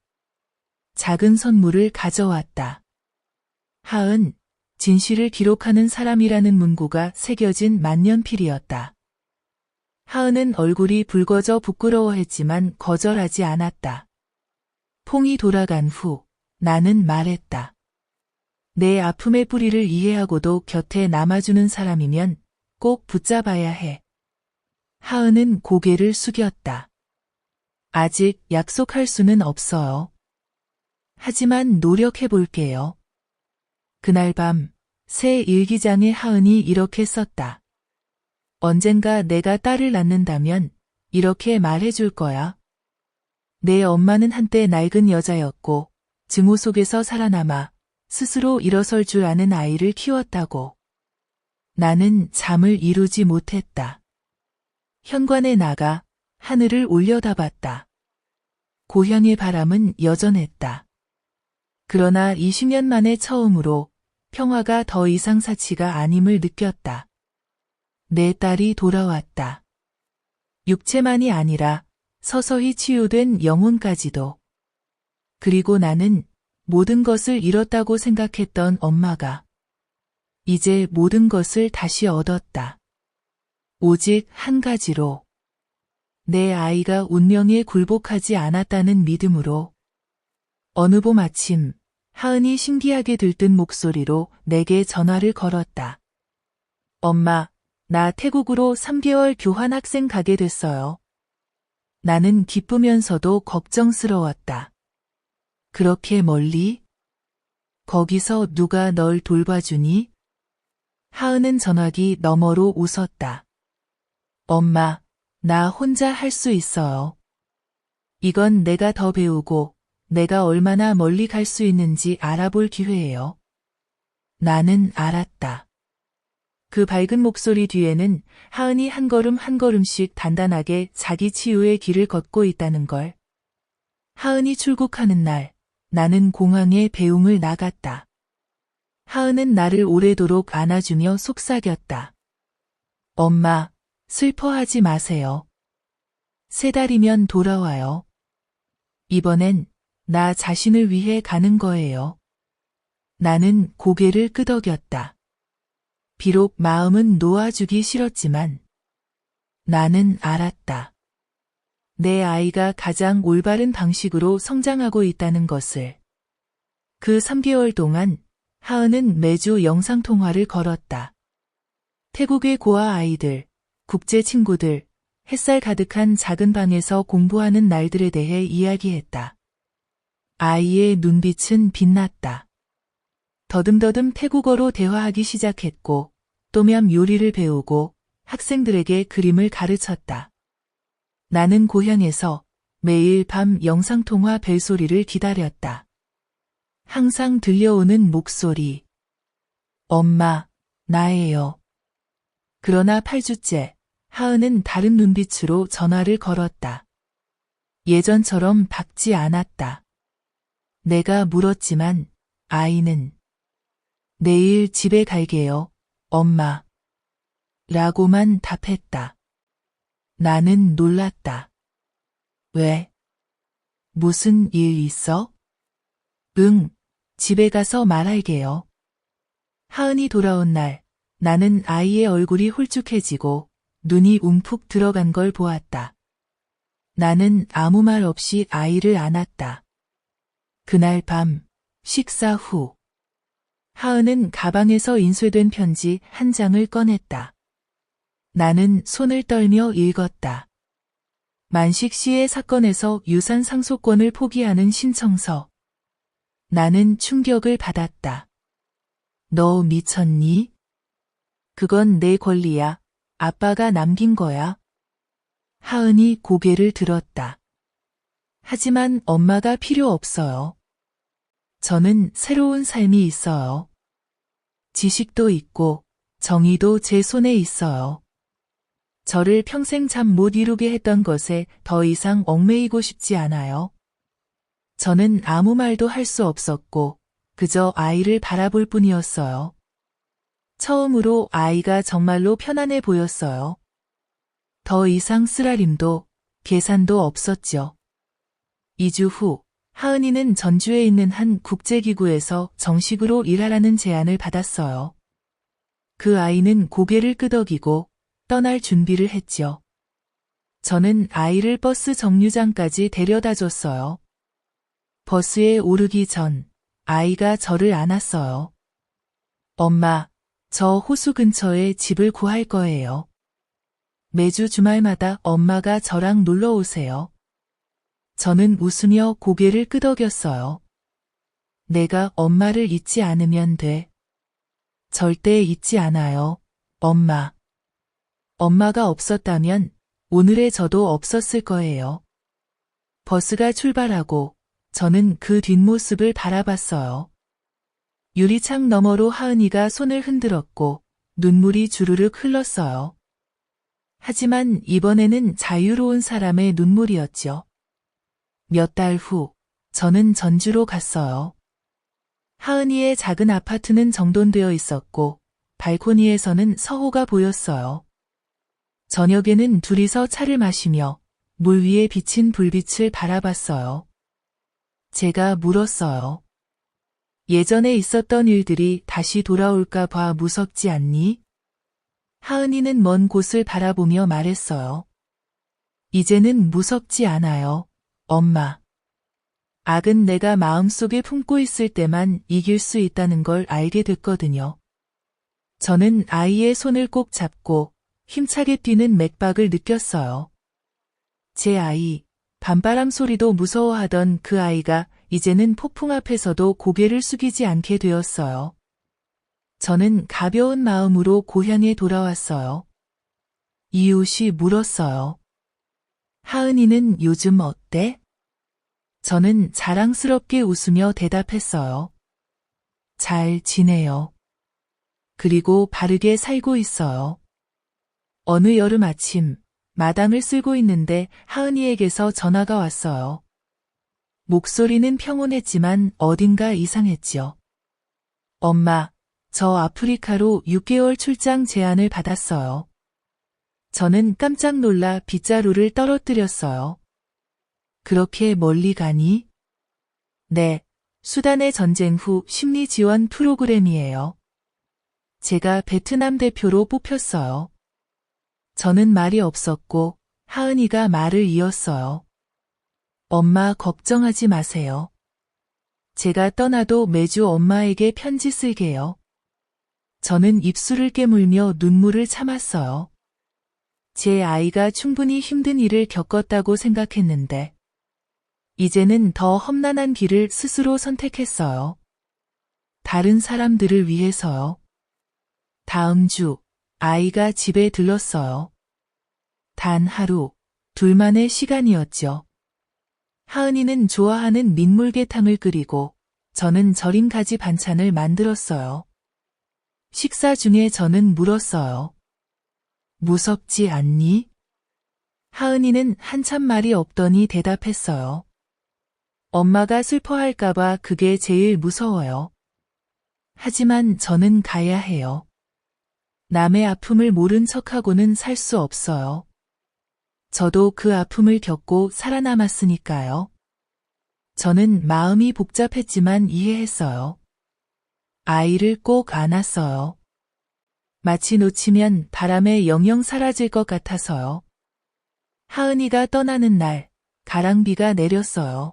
작은 선물을 가져왔다. 하은, 진실을 기록하는 사람이라는 문구가 새겨진 만년필이었다. 하은은 얼굴이 붉어져 부끄러워했지만 거절하지 않았다. 퐁이 돌아간 후 나는 말했다. 내 아픔의 뿌리를 이해하고도 곁에 남아주는 사람이면 꼭 붙잡아야 해. 하은은 고개를 숙였다. 아직 약속할 수는 없어요. 하지만 노력해 볼게요. 그날 밤 새 일기장에 하은이 이렇게 썼다. 언젠가 내가 딸을 낳는다면 이렇게 말해줄 거야. 내 엄마는 한때 낡은 여자였고 증오 속에서 살아남아 스스로 일어설 줄 아는 아이를 키웠다고. 나는 잠을 이루지 못했다. 현관에 나가 하늘을 올려다봤다. 고향의 바람은 여전했다. 그러나 20년 만에 처음으로 평화가 더 이상 사치가 아님을 느꼈다. 내 딸이 돌아왔다. 육체만이 아니라 서서히 치유된 영혼까지도. 그리고 나는 모든 것을 잃었다고 생각했던 엄마가 이제 모든 것을 다시 얻었다. 오직 한 가지로. 내 아이가 운명에 굴복하지 않았다는 믿음으로. 어느 봄 아침, 하은이 신기하게 들뜬 목소리로 내게 전화를 걸었다. 엄마, 나 태국으로 3개월 교환학생 가게 됐어요. 나는 기쁘면서도 걱정스러웠다. 그렇게 멀리? 거기서 누가 널 돌봐주니? 하은은 전화기 너머로 웃었다. 엄마, 나 혼자 할 수 있어요. 이건 내가 더 배우고 내가 얼마나 멀리 갈 수 있는지 알아볼 기회예요. 나는 알았다. 그 밝은 목소리 뒤에는 하은이 한 걸음 한 걸음씩 단단하게 자기 치유의 길을 걷고 있다는 걸. 하은이 출국하는 날, 나는 공항에 배웅을 나갔다. 하은은 나를 오래도록 안아주며 속삭였다. 엄마, 슬퍼하지 마세요. 3달이면 돌아와요. 이번엔 나 자신을 위해 가는 거예요. 나는 고개를 끄덕였다. 비록 마음은 놓아주기 싫었지만 나는 알았다. 내 아이가 가장 올바른 방식으로 성장하고 있다는 것을. 그 3개월 동안 하은은 매주 영상통화를 걸었다. 태국의 고아 아이들, 국제 친구들, 햇살 가득한 작은 방에서 공부하는 날들에 대해 이야기했다. 아이의 눈빛은 빛났다. 더듬더듬 태국어로 대화하기 시작했고, 또면 요리를 배우고 학생들에게 그림을 가르쳤다. 나는 고향에서 매일 밤 영상통화 벨소리를 기다렸다. 항상 들려오는 목소리. 엄마, 나예요. 그러나 8주째, 하은은 다른 눈빛으로 전화를 걸었다. 예전처럼 밝지 않았다. 내가 물었지만 아이는 내일 집에 갈게요, 엄마. 라고만 답했다. 나는 놀랐다. 왜? 무슨 일 있어? 응, 집에 가서 말할게요. 하은이 돌아온 날, 나는 아이의 얼굴이 홀쭉해지고 눈이 움푹 들어간 걸 보았다. 나는 아무 말 없이 아이를 안았다. 그날 밤, 식사 후, 하은은 가방에서 인쇄된 편지 한 장을 꺼냈다. 나는 손을 떨며 읽었다. 만식 씨의 사건에서 유산 상속권을 포기하는 신청서. 나는 충격을 받았다. 너 미쳤니? 그건 내 권리야. 아빠가 남긴 거야. 하은이 고개를 들었다. 하지만 엄마가 필요 없어요. 저는 새로운 삶이 있어요. 지식도 있고 정의도 제 손에 있어요. 저를 평생 잠 못 이루게 했던 것에 더 이상 얽매이고 싶지 않아요. 저는 아무 말도 할 수 없었고 그저 아이를 바라볼 뿐이었어요. 처음으로 아이가 정말로 편안해 보였어요. 더 이상 쓰라림도 계산도 없었죠. 2주 후 하은이는 전주에 있는 한 국제기구에서 정식으로 일하라는 제안을 받았어요. 그 아이는 고개를 끄덕이고 떠날 준비를 했죠. 저는 아이를 버스 정류장까지 데려다 줬어요. 버스에 오르기 전 아이가 저를 안았어요. 엄마, 저 호수 근처에 집을 구할 거예요. 매주 주말마다 엄마가 저랑 놀러 오세요. 저는 웃으며 고개를 끄덕였어요. 내가 엄마를 잊지 않으면 돼. 절대 잊지 않아요, 엄마. 엄마가 없었다면 오늘의 저도 없었을 거예요. 버스가 출발하고 저는 그 뒷모습을 바라봤어요. 유리창 너머로 하은이가 손을 흔들었고 눈물이 주르륵 흘렀어요. 하지만 이번에는 자유로운 사람의 눈물이었죠. 몇 달 후, 저는 전주로 갔어요. 하은이의 작은 아파트는 정돈되어 있었고, 발코니에서는 서호가 보였어요. 저녁에는 둘이서 차를 마시며 물 위에 비친 불빛을 바라봤어요. 제가 물었어요. 예전에 있었던 일들이 다시 돌아올까 봐 무섭지 않니? 하은이는 먼 곳을 바라보며 말했어요. 이제는 무섭지 않아요, 엄마. 악은 내가 마음속에 품고 있을 때만 이길 수 있다는 걸 알게 됐거든요. 저는 아이의 손을 꼭 잡고 힘차게 뛰는 맥박을 느꼈어요. 제 아이, 밤바람 소리도 무서워하던 그 아이가 이제는 폭풍 앞에서도 고개를 숙이지 않게 되었어요. 저는 가벼운 마음으로 고향에 돌아왔어요. 이웃이 물었어요. 하은이는 요즘 어때? 저는 자랑스럽게 웃으며 대답했어요. 잘 지내요. 그리고 바르게 살고 있어요. 어느 여름 아침, 마당을 쓸고 있는데 하은이에게서 전화가 왔어요. 목소리는 평온했지만 어딘가 이상했지요. 엄마, 저 아프리카로 6개월 출장 제안을 받았어요. 저는 깜짝 놀라 빗자루를 떨어뜨렸어요. 그렇게 멀리 가니? 네, 수단의 전쟁 후 심리 지원 프로그램이에요. 제가 베트남 대표로 뽑혔어요. 저는 말이 없었고 하은이가 말을 이었어요. 엄마 걱정하지 마세요. 제가 떠나도 매주 엄마에게 편지 쓸게요. 저는 입술을 깨물며 눈물을 참았어요. 제 아이가 충분히 힘든 일을 겪었다고 생각했는데 이제는 더 험난한 길을 스스로 선택했어요. 다른 사람들을 위해서요. 다음 주 아이가 집에 들렀어요. 단 하루, 둘만의 시간이었죠. 하은이는 좋아하는 민물개탕을 끓이고 저는 절인 가지 반찬을 만들었어요. 식사 중에 저는 물었어요. 무섭지 않니? 하은이는 한참 말이 없더니 대답했어요. 엄마가 슬퍼할까봐 그게 제일 무서워요. 하지만 저는 가야 해요. 남의 아픔을 모른 척하고는 살 수 없어요. 저도 그 아픔을 겪고 살아남았으니까요. 저는 마음이 복잡했지만 이해했어요. 아이를 꼭 안았어요. 마치 놓치면 바람에 영영 사라질 것 같아서요. 하은이가 떠나는 날, 가랑비가 내렸어요.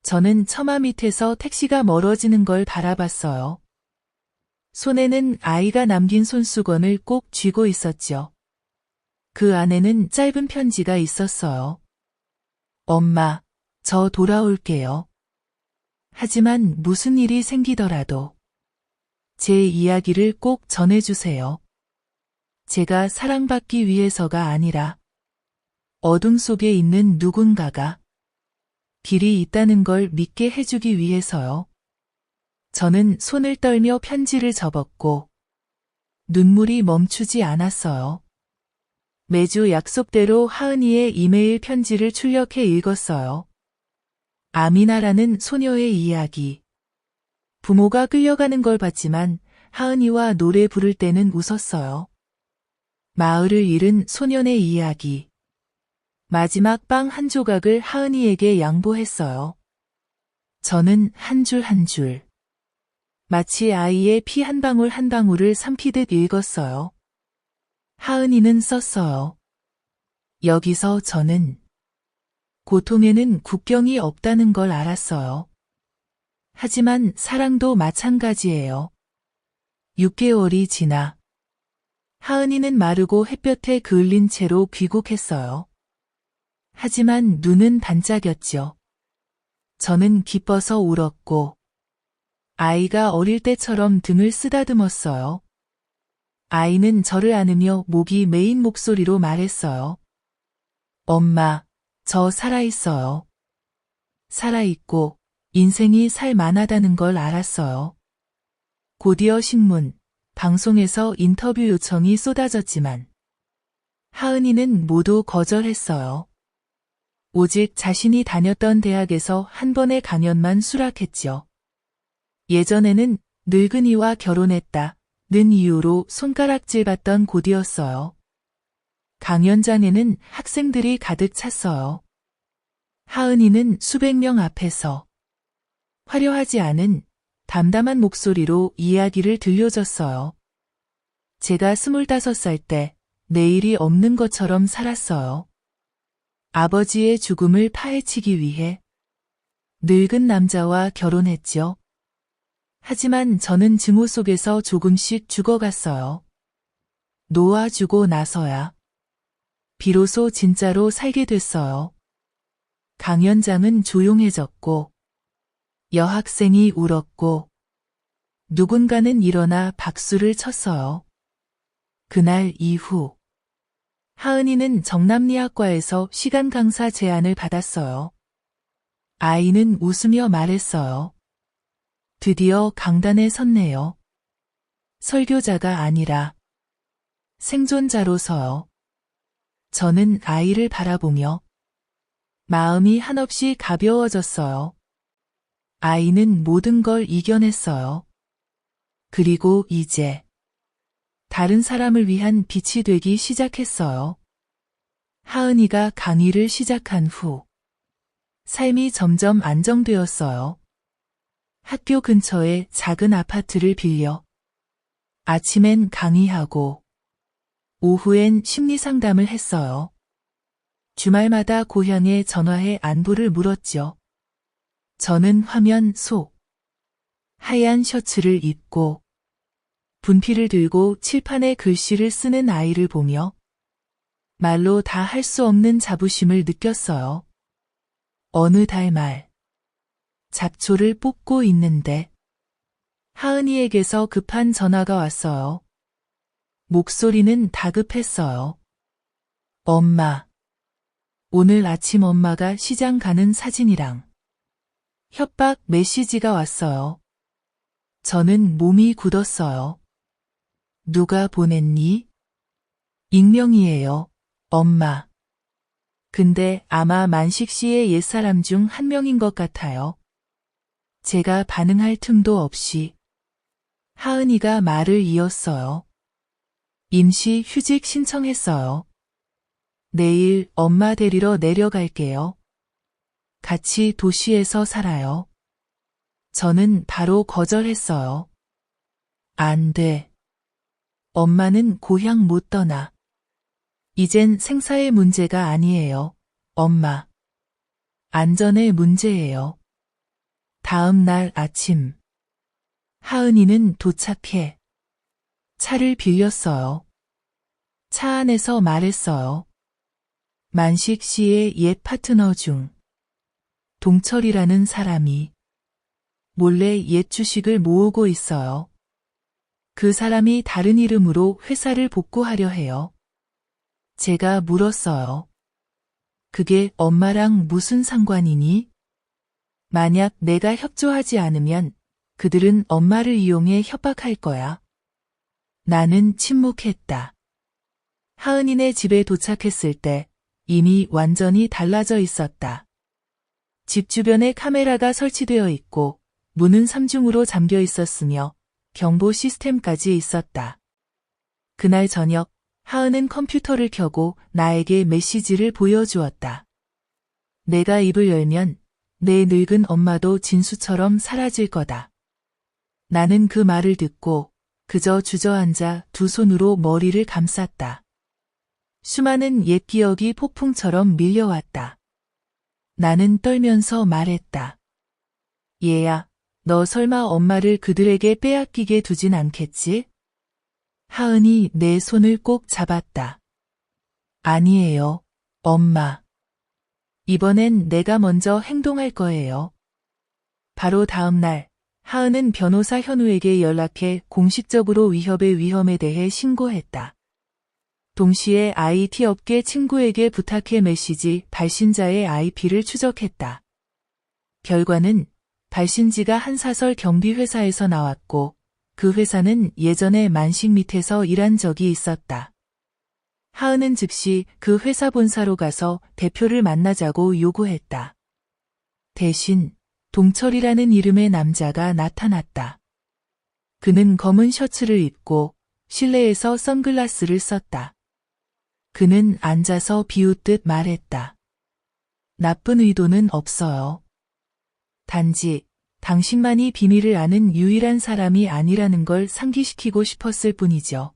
저는 처마 밑에서 택시가 멀어지는 걸 바라봤어요. 손에는 아이가 남긴 손수건을 꼭 쥐고 있었죠. 그 안에는 짧은 편지가 있었어요. 엄마, 저 돌아올게요. 하지만 무슨 일이 생기더라도 제 이야기를 꼭 전해주세요. 제가 사랑받기 위해서가 아니라 어둠 속에 있는 누군가가 길이 있다는 걸 믿게 해주기 위해서요. 저는 손을 떨며 편지를 접었고 눈물이 멈추지 않았어요. 매주 약속대로 하은이의 이메일 편지를 출력해 읽었어요. 아미나라는 소녀의 이야기. 부모가 끌려가는 걸 봤지만 하은이와 노래 부를 때는 웃었어요. 마을을 잃은 소년의 이야기. 마지막 빵 한 조각을 하은이에게 양보했어요. 저는 한 줄 한 줄. 마치 아이의 피 한 방울 한 방울을 삼키듯 읽었어요. 하은이는 썼어요. 여기서 저는 고통에는 국경이 없다는 걸 알았어요. 하지만 사랑도 마찬가지예요. 6개월이 지나 하은이는 마르고 햇볕에 그을린 채로 귀국했어요. 하지만 눈은 반짝였죠. 저는 기뻐서 울었고 아이가 어릴 때처럼 등을 쓰다듬었어요. 아이는 저를 안으며 목이 메인 목소리로 말했어요. 엄마, 저 살아있어요. 살아있고 인생이 살 만하다는 걸 알았어요. 곧이어 신문, 방송에서 인터뷰 요청이 쏟아졌지만 하은이는 모두 거절했어요. 오직 자신이 다녔던 대학에서 한 번의 강연만 수락했죠. 예전에는 늙은이와 결혼했다. 는 이유로 손가락질 받던 곳이었어요. 강연장에는 학생들이 가득 찼어요. 하은이는 수백 명 앞에서 화려하지 않은 담담한 목소리로 이야기를 들려줬어요. 제가 25살 때 내일이 없는 것처럼 살았어요. 아버지의 죽음을 파헤치기 위해 늙은 남자와 결혼했죠. 하지만 저는 증오 속에서 조금씩 죽어갔어요. 놓아주고 나서야 비로소 진짜로 살게 됐어요. 강연장은 조용해졌고 여학생이 울었고 누군가는 일어나 박수를 쳤어요. 그날 이후 하은이는 정남리학과에서 시간 강사 제안을 받았어요. 아이는 웃으며 말했어요. 드디어 강단에 섰네요. 설교자가 아니라 생존자로서요. 저는 아이를 바라보며 마음이 한없이 가벼워졌어요. 아이는 모든 걸 이겨냈어요. 그리고 이제 다른 사람을 위한 빛이 되기 시작했어요. 하은이가 강의를 시작한 후 삶이 점점 안정되었어요. 학교 근처에 작은 아파트를 빌려 아침엔 강의하고 오후엔 심리상담을 했어요. 주말마다 고향에 전화해 안부를 물었죠. 저는 화면 속 하얀 셔츠를 입고 분필을 들고 칠판에 글씨를 쓰는 아이를 보며 말로 다 할 수 없는 자부심을 느꼈어요. 어느 달 말 잡초를 뽑고 있는데 하은이에게서 급한 전화가 왔어요. 목소리는 다급했어요. 엄마. 오늘 아침 엄마가 시장 가는 사진이랑 협박 메시지가 왔어요. 저는 몸이 굳었어요. 누가 보냈니? 익명이에요, 엄마. 근데 아마 만식 씨의 옛사람 중 한 명인 것 같아요. 제가 반응할 틈도 없이 하은이가 말을 이었어요. 임시 휴직 신청했어요. 내일 엄마 데리러 내려갈게요. 같이 도시에서 살아요. 저는 바로 거절했어요. 안 돼. 엄마는 고향 못 떠나. 이젠 생사의 문제가 아니에요, 엄마. 안전의 문제예요. 다음 날 아침. 하은이는 도착해 차를 빌렸어요. 차 안에서 말했어요. 만식 씨의 옛 파트너 중 동철이라는 사람이 몰래 옛 주식을 모으고 있어요. 그 사람이 다른 이름으로 회사를 복구하려 해요. 제가 물었어요. 그게 엄마랑 무슨 상관이니? 만약 내가 협조하지 않으면 그들은 엄마를 이용해 협박할 거야. 나는 침묵했다. 하은이네 집에 도착했을 때 이미 완전히 달라져 있었다. 집 주변에 카메라가 설치되어 있고 문은 삼중으로 잠겨 있었으며 경보 시스템까지 있었다. 그날 저녁 하은은 컴퓨터를 켜고 나에게 메시지를 보여주었다. 내가 입을 열면 내 늙은 엄마도 진수처럼 사라질 거다. 나는 그 말을 듣고 그저 주저앉아 두 손으로 머리를 감쌌다. 수많은 옛 기억이 폭풍처럼 밀려왔다. 나는 떨면서 말했다. 얘야, 너 설마 엄마를 그들에게 빼앗기게 두진 않겠지? 하은이 내 손을 꼭 잡았다. 아니에요, 엄마. 이번엔 내가 먼저 행동할 거예요. 바로 다음 날, 하은은 변호사 현우에게 연락해 공식적으로 위협의 위험에 대해 신고했다. 동시에 IT 업계 친구에게 부탁해 메시지 발신자의 IP를 추적했다. 결과는 발신지가 한 사설 경비 회사에서 나왔고 그 회사는 예전에 만식 밑에서 일한 적이 있었다. 하은은 즉시 그 회사 본사로 가서 대표를 만나자고 요구했다. 대신 동철이라는 이름의 남자가 나타났다. 그는 검은 셔츠를 입고 실내에서 선글라스를 썼다. 그는 앉아서 비웃듯 말했다. 나쁜 의도는 없어요. 단지 당신만이 비밀을 아는 유일한 사람이 아니라는 걸 상기시키고 싶었을 뿐이죠.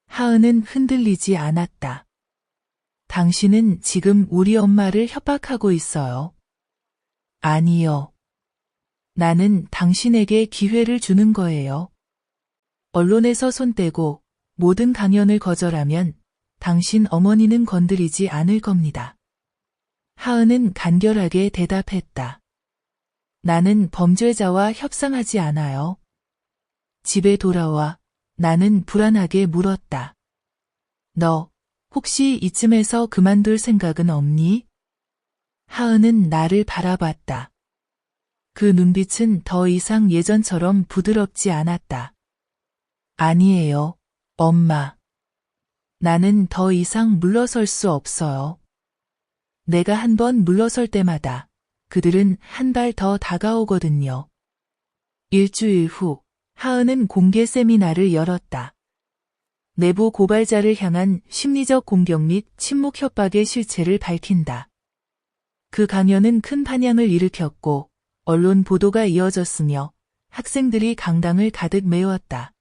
하은은 흔들리지 않았다. 당신은 지금 우리 엄마를 협박하고 있어요. 아니요. 나는 당신에게 기회를 주는 거예요. 언론에서 손 떼고 모든 강연을 거절하면 당신 어머니는 건드리지 않을 겁니다. 하은은 간결하게 대답했다. 나는 범죄자와 협상하지 않아요. 집에 돌아와 나는 불안하게 물었다. 너 혹시 이쯤에서 그만둘 생각은 없니? 하은은 나를 바라봤다. 그 눈빛은 더 이상 예전처럼 부드럽지 않았다. 아니에요, 엄마. 나는 더 이상 물러설 수 없어요. 내가 한 번 물러설 때마다 그들은 한 발 더 다가오거든요. 일주일 후, 하은은 공개 세미나를 열었다. 내부 고발자를 향한 심리적 공격 및 침묵 협박의 실체를 밝힌다. 그 강연은 큰 반향을 일으켰고 언론 보도가 이어졌으며 학생들이 강당을 가득 메웠다.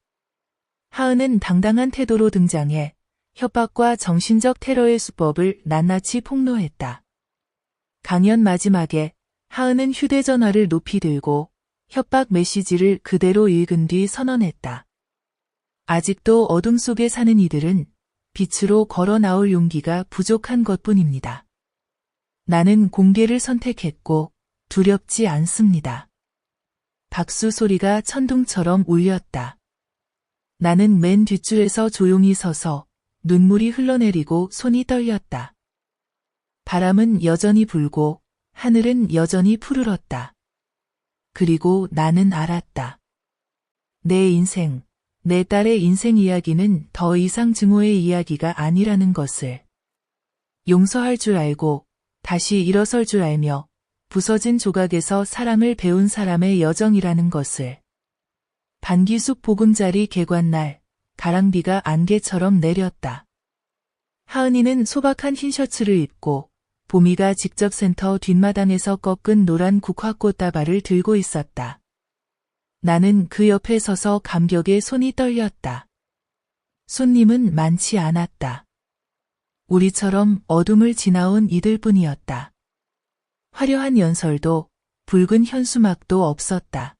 하은은 당당한 태도로 등장해 협박과 정신적 테러의 수법을 낱낱이 폭로했다. 강연 마지막에 하은은 휴대전화를 높이 들고 협박 메시지를 그대로 읽은 뒤 선언했다. 아직도 어둠 속에 사는 이들은 빛으로 걸어 나올 용기가 부족한 것뿐입니다. 나는 공개를 선택했고 두렵지 않습니다. 박수 소리가 천둥처럼 울렸다. 나는 맨 뒷줄에서 조용히 서서 눈물이 흘러내리고 손이 떨렸다. 바람은 여전히 불고 하늘은 여전히 푸르렀다. 그리고 나는 알았다. 내 인생, 내 딸의 인생 이야기는 더 이상 증오의 이야기가 아니라는 것을. 용서할 줄 알고 다시 일어설 줄 알며 부서진 조각에서 사랑을 배운 사람의 여정이라는 것을. 반기숙 보금자리 개관날, 가랑비가 안개처럼 내렸다. 하은이는 소박한 흰 셔츠를 입고 보미가 직접 센터 뒷마당에서 꺾은 노란 국화꽃다발을 들고 있었다. 나는 그 옆에 서서 감격에 손이 떨렸다. 손님은 많지 않았다. 우리처럼 어둠을 지나온 이들뿐이었다. 화려한 연설도 붉은 현수막도 없었다.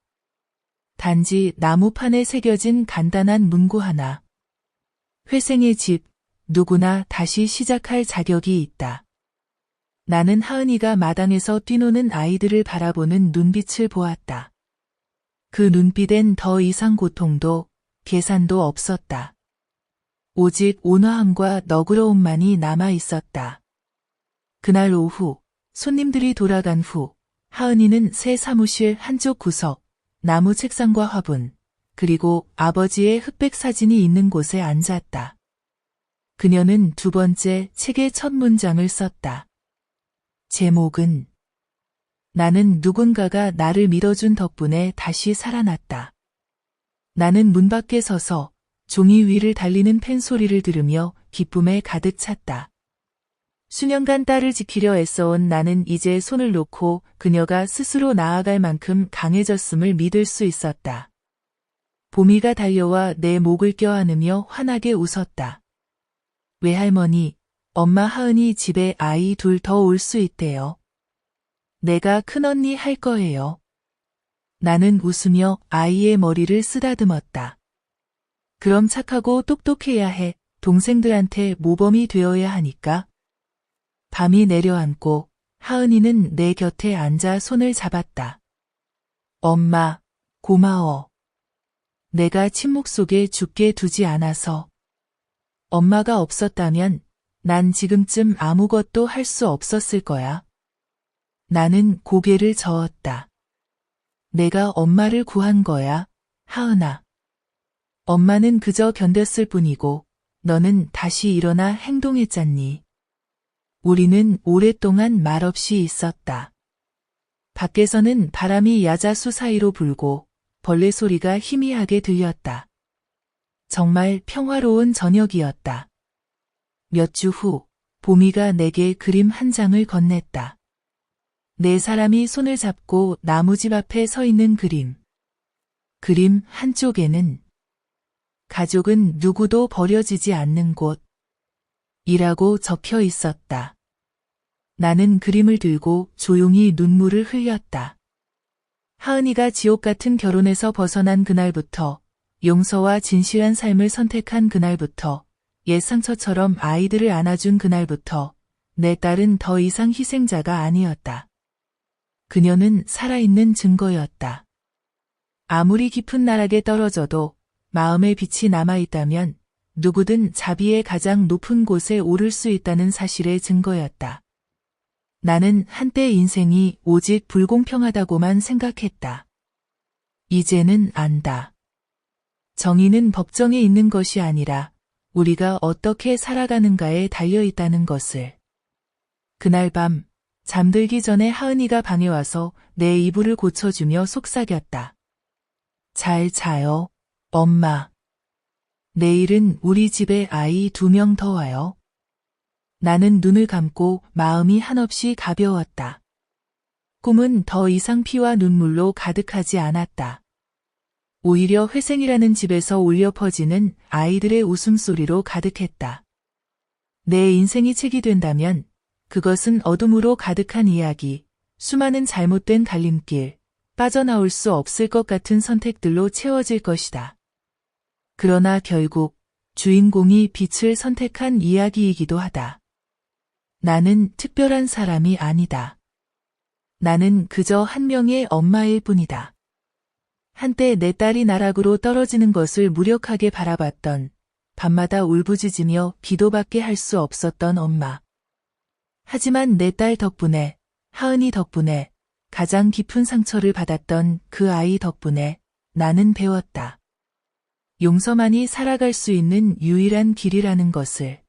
단지 나무판에 새겨진 간단한 문구 하나. 회생의 집, 누구나 다시 시작할 자격이 있다. 나는 하은이가 마당에서 뛰노는 아이들을 바라보는 눈빛을 보았다. 그 눈빛엔 더 이상 고통도 계산도 없었다. 오직 온화함과 너그러움만이 남아 있었다. 그날 오후, 손님들이 돌아간 후, 하은이는 새 사무실 한쪽 구석, 나무 책상과 화분, 그리고 아버지의 흑백 사진이 있는 곳에 앉았다. 그녀는 두 번째 책의 첫 문장을 썼다. 제목은 나는 누군가가 나를 믿어준 덕분에 다시 살아났다. 나는 문 밖에 서서 종이 위를 달리는 펜 소리를 들으며 기쁨에 가득 찼다. 수년간 딸을 지키려 애써온 나는 이제 손을 놓고 그녀가 스스로 나아갈 만큼 강해졌음을 믿을 수 있었다. 보미가 달려와 내 목을 껴안으며 환하게 웃었다. 외할머니, 엄마 하은이 집에 아이 둘 더 올 수 있대요. 내가 큰언니 할 거예요. 나는 웃으며 아이의 머리를 쓰다듬었다. 그럼 착하고 똑똑해야 해. 동생들한테 모범이 되어야 하니까. 밤이 내려앉고 하은이는 내 곁에 앉아 손을 잡았다. 엄마, 고마워. 내가 침묵 속에 죽게 두지 않아서. 엄마가 없었다면 난 지금쯤 아무것도 할 수 없었을 거야. 나는 고개를 저었다. 내가 엄마를 구한 거야, 하은아. 엄마는 그저 견뎠을 뿐이고 너는 다시 일어나 행동했잖니. 우리는 오랫동안 말없이 있었다. 밖에서는 바람이 야자수 사이로 불고 벌레 소리가 희미하게 들렸다. 정말 평화로운 저녁이었다. 몇 주 후, 보미가 내게 그림 한 장을 건넸다. 네 사람이 손을 잡고 나무집 앞에 서 있는 그림. 그림 한쪽에는 가족은 누구도 버려지지 않는 곳 이라고 적혀 있었다. 나는 그림을 들고 조용히 눈물을 흘렸다. 하은이가 지옥 같은 결혼에서 벗어난 그날부터, 용서와 진실한 삶을 선택한 그날부터, 옛 상처처럼 아이들을 안아준 그날부터 내 딸은 더 이상 희생자가 아니었다. 그녀는 살아있는 증거였다. 아무리 깊은 나락에 떨어져도 마음의 빛이 남아있다면 누구든 자비의 가장 높은 곳에 오를 수 있다는 사실의 증거였다. 나는 한때 인생이 오직 불공평하다고만 생각했다. 이제는 안다. 정의는 법정에 있는 것이 아니라 우리가 어떻게 살아가는가에 달려 있다는 것을. 그날 밤 잠들기 전에 하은이가 방에 와서 내 이불을 고쳐주며 속삭였다. 잘 자요, 엄마. 내일은 우리 집에 아이 2명 더 와요. 나는 눈을 감고 마음이 한없이 가벼웠다. 꿈은 더 이상 피와 눈물로 가득하지 않았다. 오히려 회생이라는 집에서 울려 퍼지는 아이들의 웃음소리로 가득했다. 내 인생이 책이 된다면 그것은 어둠으로 가득한 이야기, 수많은 잘못된 갈림길, 빠져나올 수 없을 것 같은 선택들로 채워질 것이다. 그러나 결국 주인공이 빛을 선택한 이야기이기도 하다. 나는 특별한 사람이 아니다. 나는 그저 한 명의 엄마일 뿐이다. 한때 내 딸이 나락으로 떨어지는 것을 무력하게 바라봤던, 밤마다 울부짖으며 기도밖에 할 수 없었던 엄마. 하지만 내 딸 덕분에, 하은이 덕분에, 가장 깊은 상처를 받았던 그 아이 덕분에 나는 배웠다. 용서만이 살아갈 수 있는 유일한 길이라는 것을.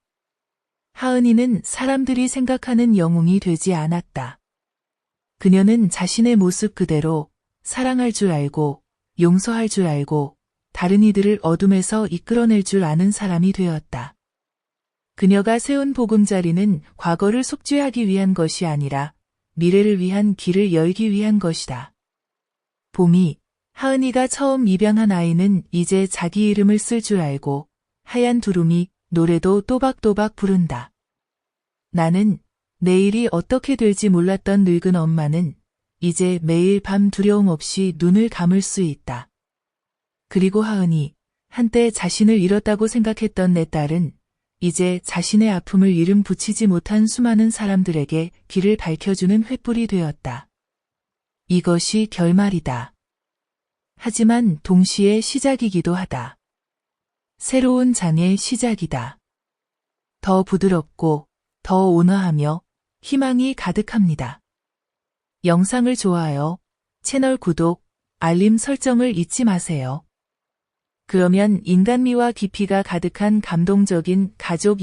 하은이는 사람들이 생각하는 영웅이 되지 않았다. 그녀는 자신의 모습 그대로 사랑할 줄 알고, 용서할 줄 알고, 다른 이들을 어둠에서 이끌어낼 줄 아는 사람이 되었다. 그녀가 세운 보금자리는 과거를 속죄하기 위한 것이 아니라 미래를 위한 길을 열기 위한 것이다. 봄이, 하은이가 처음 입양한 아이는 이제 자기 이름을 쓸 줄 알고 하얀 두루미 노래도 또박또박 부른다. 나는 내일이 어떻게 될지 몰랐던 늙은 엄마는 이제 매일 밤 두려움 없이 눈을 감을 수 있다. 그리고 하은이, 한때 자신을 잃었다고 생각했던 내 딸은 이제 자신의 아픔을 이름 붙이지 못한 수많은 사람들에게 길을 밝혀주는 횃불이 되었다. 이것이 결말이다. 하지만 동시에 시작이기도 하다. 새로운 장의 시작이다. 더 부드럽고 더 온화하며 희망이 가득합니다. 영상을 좋아요, 채널 구독, 알림 설정을 잊지 마세요. 그러면 인간미와 깊이가 가득한 감동적인 가족